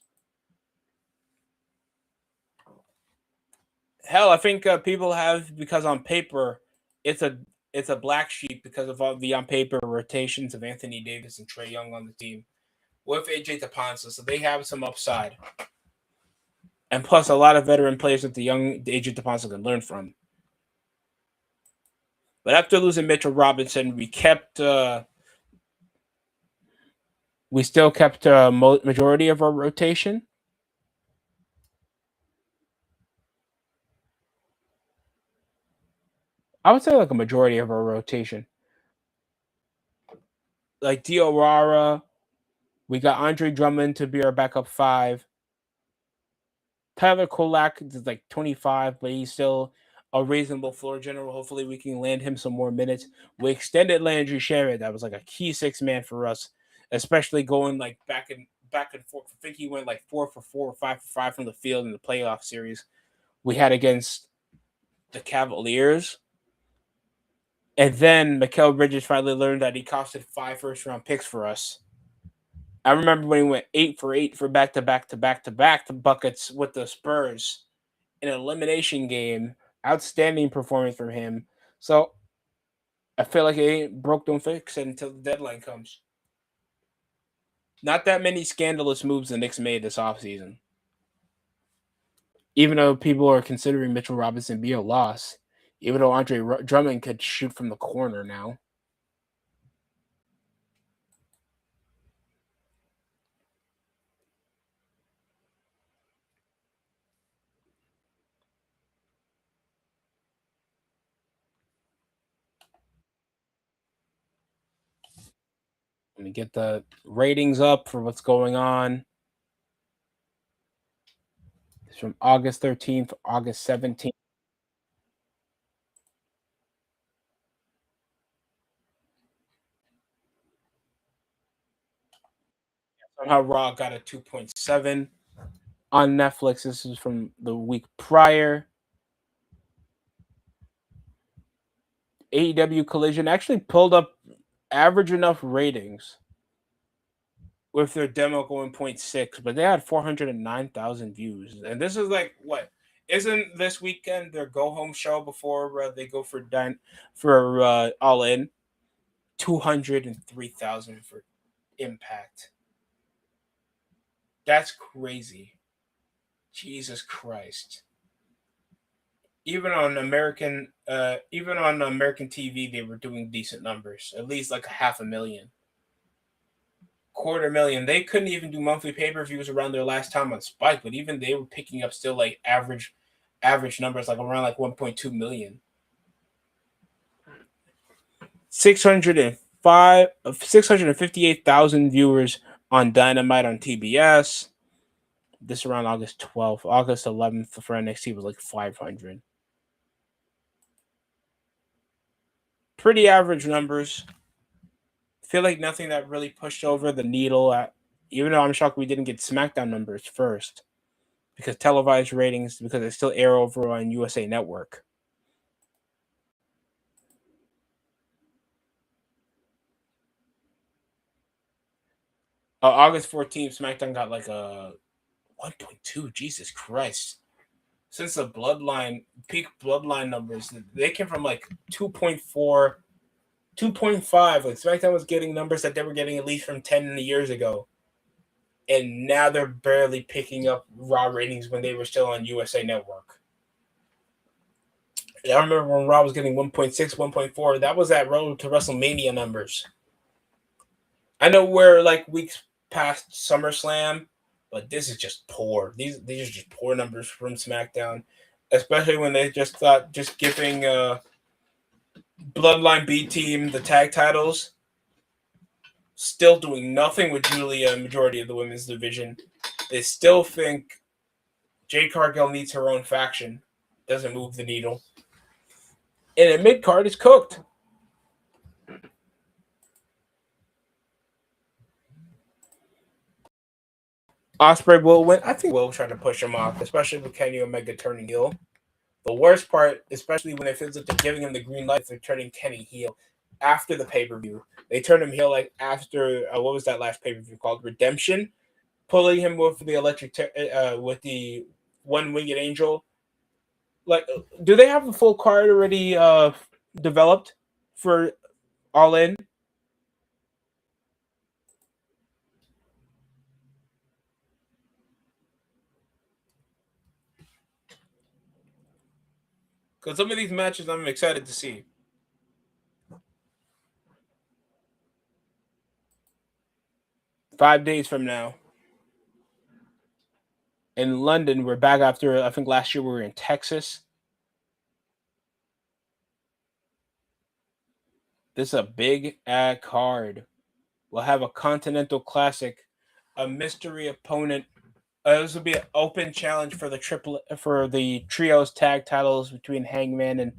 Hell, I think people have, because on paper, it's a black sheep because of all the on paper rotations of Anthony Davis and Trae Young on the team with AJ DePonsa, so they have some upside. And plus, a lot of veteran players that the young AJ DePonsa can learn from. But after losing Mitchell Robinson, we still kept a majority of our rotation. I would say like a majority of our rotation. Like Diawara, we got Andre Drummond to be our backup 5. Tyler Kolak is like 25, but he's still a reasonable floor general. Hopefully, we can land him some more minutes. We extended Landry Shamet. That was like a key 6-man for us, especially going like back and forth. I think he went like 4 for 4 or 5 for 5 from the field in the playoff series we had against the Cavaliers. And then Mikal Bridges finally learned that he costed 5 first-round picks for us. I remember when he went 8 for 8 for back-to-back buckets with the Spurs in an elimination game. Outstanding performance from him. So I feel like it ain't broke, don't fix it until the deadline comes. Not that many scandalous moves the Knicks made this offseason. Even though people are considering Mitchell Robinson be a loss, even though Andre Drummond could shoot from the corner now. Let me get the ratings up for what's going on. It's from August 13th, August 17th. Somehow Raw got a 2.7 on Netflix. This is from the week prior. AEW Collision actually pulled up average enough ratings with their demo going 0.6, but they had 409,000 views. And this is like what? Isn't this weekend their go home show before they go for All In? 203,000 for Impact. That's crazy. Jesus Christ. Even on American TV, they were doing decent numbers. At least like 500,000. 250,000. They couldn't even do monthly pay-per-views around their last time on Spike, but even they were picking up still like average numbers, like around like 1.2 million. 658,000 viewers on Dynamite on TBS. This around August 12th. August 11th for NXT was like 500. Pretty average numbers. Feel like nothing that really pushed over the needle. Even though I'm shocked we didn't get SmackDown numbers first. Because televised ratings, because they still air over on USA Network. August 14th, SmackDown got like a 1.2. Jesus Christ. Since the peak Bloodline numbers, they came from like 2.4, 2.5. Like SmackDown was getting numbers that they were getting at least from 10 years ago. And now they're barely picking up Raw ratings when they were still on USA Network. I remember when Raw was getting 1.6, 1.4. That was that Road to WrestleMania numbers. I know we're like weeks past SummerSlam, but this is just poor. These are just poor numbers from SmackDown, especially when they just thought just giving Bloodline B Team the tag titles. Still doing nothing with Julia and majority of the women's division. They still think Jade Cargill needs her own faction. Doesn't move the needle. And a mid-card is cooked. Ospreay will win. I think Will try to push him off, especially with Kenny Omega turning heel. The worst part, especially when it feels like they're giving him the green light, they're turning Kenny heel after the pay-per-view. They turned him heel like after what was that last pay-per-view called? Redemption, pulling him with the with the one-winged angel. Like, do they have a full card already developed for All In? Because some of these matches I'm excited to see. "5 days from now. In London, we're back after, I think last year we were in Texas. This is a big ad card. We'll have a Continental Classic, a mystery opponent. This will be an open challenge for the trios tag titles between Hangman and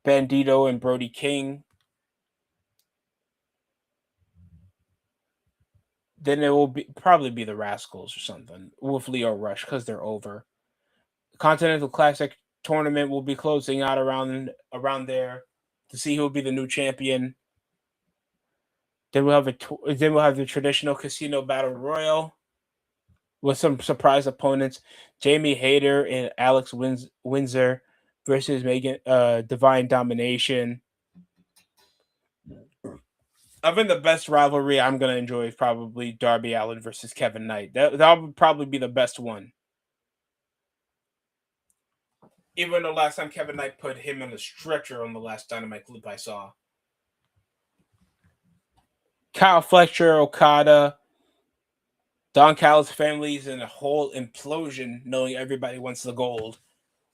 Bandito and Brody King. Then it will probably be the Rascals or something with Leo Rush because they're over. Continental Classic tournament will be closing out around there to see who will be the new champion. Then we'll have the traditional Casino Battle Royal with some surprise opponents: Jamie Hayter and Alex Windsor versus Divine Domination. I think the best rivalry I'm going to enjoy is probably Darby Allin versus Kevin Knight. That would probably be the best one. Even though last time Kevin Knight put him in a stretcher on the last Dynamite clip I saw. Kyle Fletcher, Okada, Don Callis' family's in a whole implosion, knowing everybody wants the gold.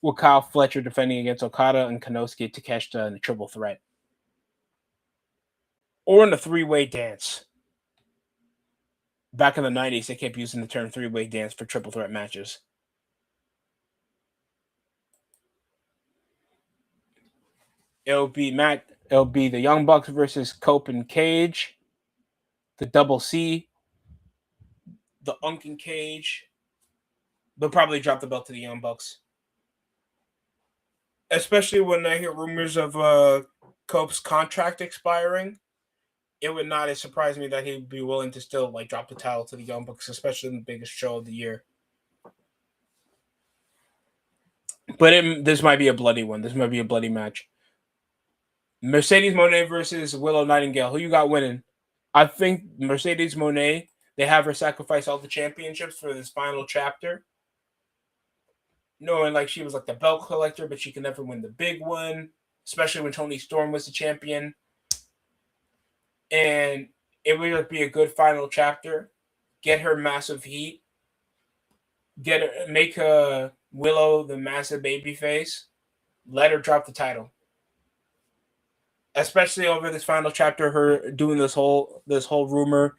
With Kyle Fletcher defending against Okada and Konosuke Takeshita in a triple threat. Or in a three-way dance. Back in the 90s, they kept using the term three-way dance for triple threat matches. It'll be the Young Bucks versus Cope and Cage. The Double C. The Unkin Cage. They'll probably drop the belt to the Young Bucks. Especially when I hear rumors of Cope's contract expiring. It would not surprise me that he'd be willing to still drop the title to the Young Bucks, especially in the biggest show of the year. But this might be a bloody one. This might be a bloody match. Mercedes Moné versus Willow Nightingale. Who you got winning? I think Mercedes Moné, they have her sacrifice all the championships for this final chapter. Knowing she was the belt collector, but she could never win the big one, especially when Toni Storm was the champion. And it would be a good final chapter. Get her massive heat. Make Willow the massive baby face. Let her drop the title. Especially over this final chapter, her doing this whole rumor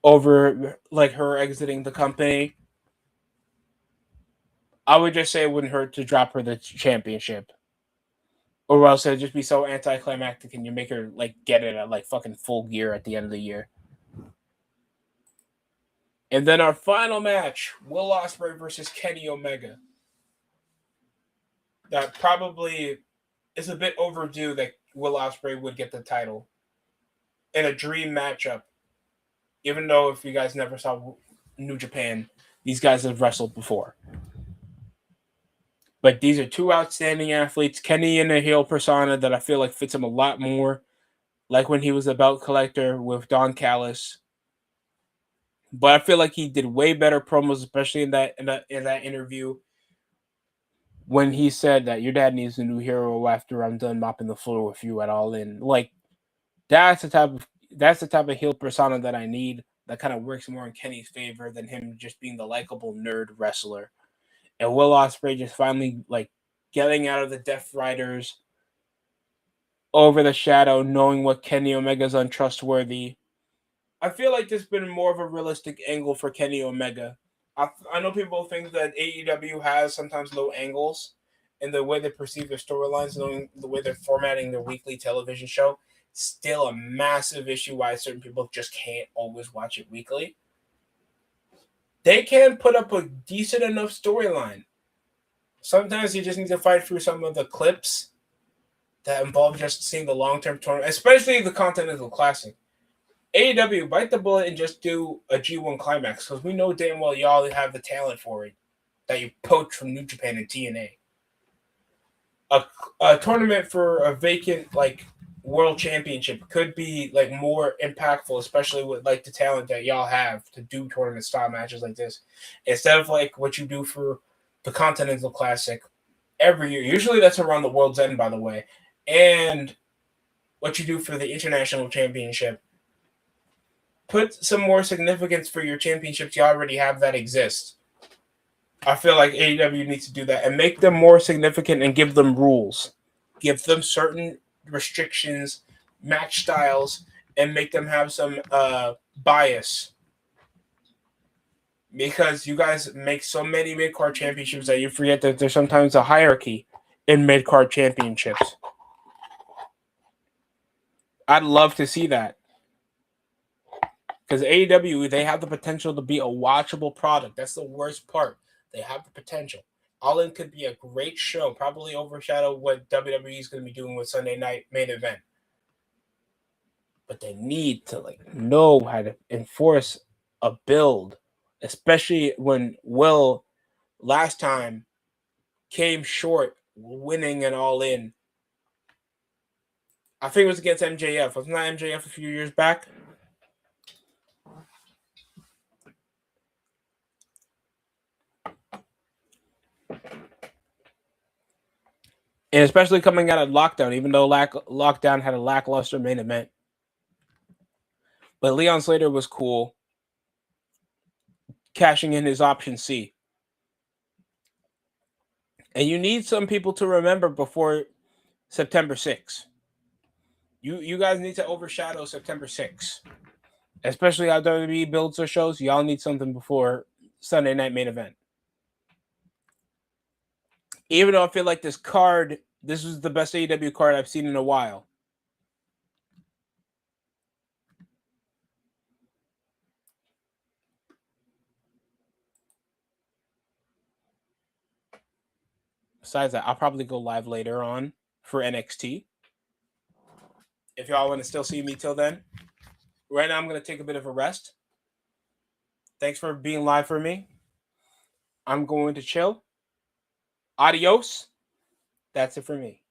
over like her exiting the company. I would just say it wouldn't hurt to drop her the championship. Or else it'd just be so anticlimactic and you make her like get it at like fucking full gear at the end of the year. And then our final match, Will Ospreay versus Kenny Omega. That probably is a bit overdue that Will Ospreay would get the title in a dream matchup. Even though if you guys never saw New Japan, these guys have wrestled before. But these are two outstanding athletes. Kenny in a heel persona that I feel like fits him a lot more. Like when he was a belt collector with Don Callis. But I feel like he did way better promos, especially in that interview when he said that your dad needs a new hero after I'm done mopping the floor with you at All In. Like that's the type of heel persona that I need. That kind of works more in Kenny's favor than him just being the likable nerd wrestler. And Will Ospreay just finally like getting out of the Death Riders over the shadow, knowing what Kenny Omega's untrustworthy. I feel like there's been more of a realistic angle for Kenny Omega. I know people think that AEW has sometimes low angles in the way they perceive their storylines, knowing the way they're formatting their weekly television show. Still a massive issue why certain people just can't always watch it weekly. They can put up a decent enough storyline. Sometimes you just need to fight through some of the clips that involve just seeing the long-term tournament, especially the Continental Classic. AEW, bite the bullet and just do a G1 Climax, because we know damn well y'all have the talent for it that you poached from New Japan and TNA. A tournament for a vacant like world championship could be like more impactful, especially with like the talent that y'all have to do tournament style matches like this, instead of like what you do for the Continental Classic every year. Usually that's around the World's End, by the way, and what you do for the International Championship. Put some more significance for your championships you already have that exist. I feel like AEW needs to do that and make them more significant and give them rules. Give them certain restrictions, match styles, and make them have some bias. Because you guys make so many mid-card championships that you forget that there's sometimes a hierarchy in mid-card championships. I'd love to see that. Because AEW, they have the potential to be a watchable product. That's the worst part. They have the potential. All In could be a great show, probably overshadow what WWE is going to be doing with Sunday Night Main Event. But they need to like know how to enforce a build, especially when Will last time came short winning an All In. I think it was against MJF. Wasn't that MJF a few years back? And especially coming out of lockdown, even though lockdown had a lackluster main event. But Leon Slater was cool, cashing in his option C. And you need some people to remember before September 6th. You guys need to overshadow September 6th. Especially how WWE builds their shows. Y'all need something before Sunday Night Main Event. Even though I feel like this was the best AEW card I've seen in a while. Besides that, I'll probably go live later on for NXT. If y'all want to still see me till then. Right now, I'm going to take a bit of a rest. Thanks for being live for me. I'm going to chill. Adios. That's it for me.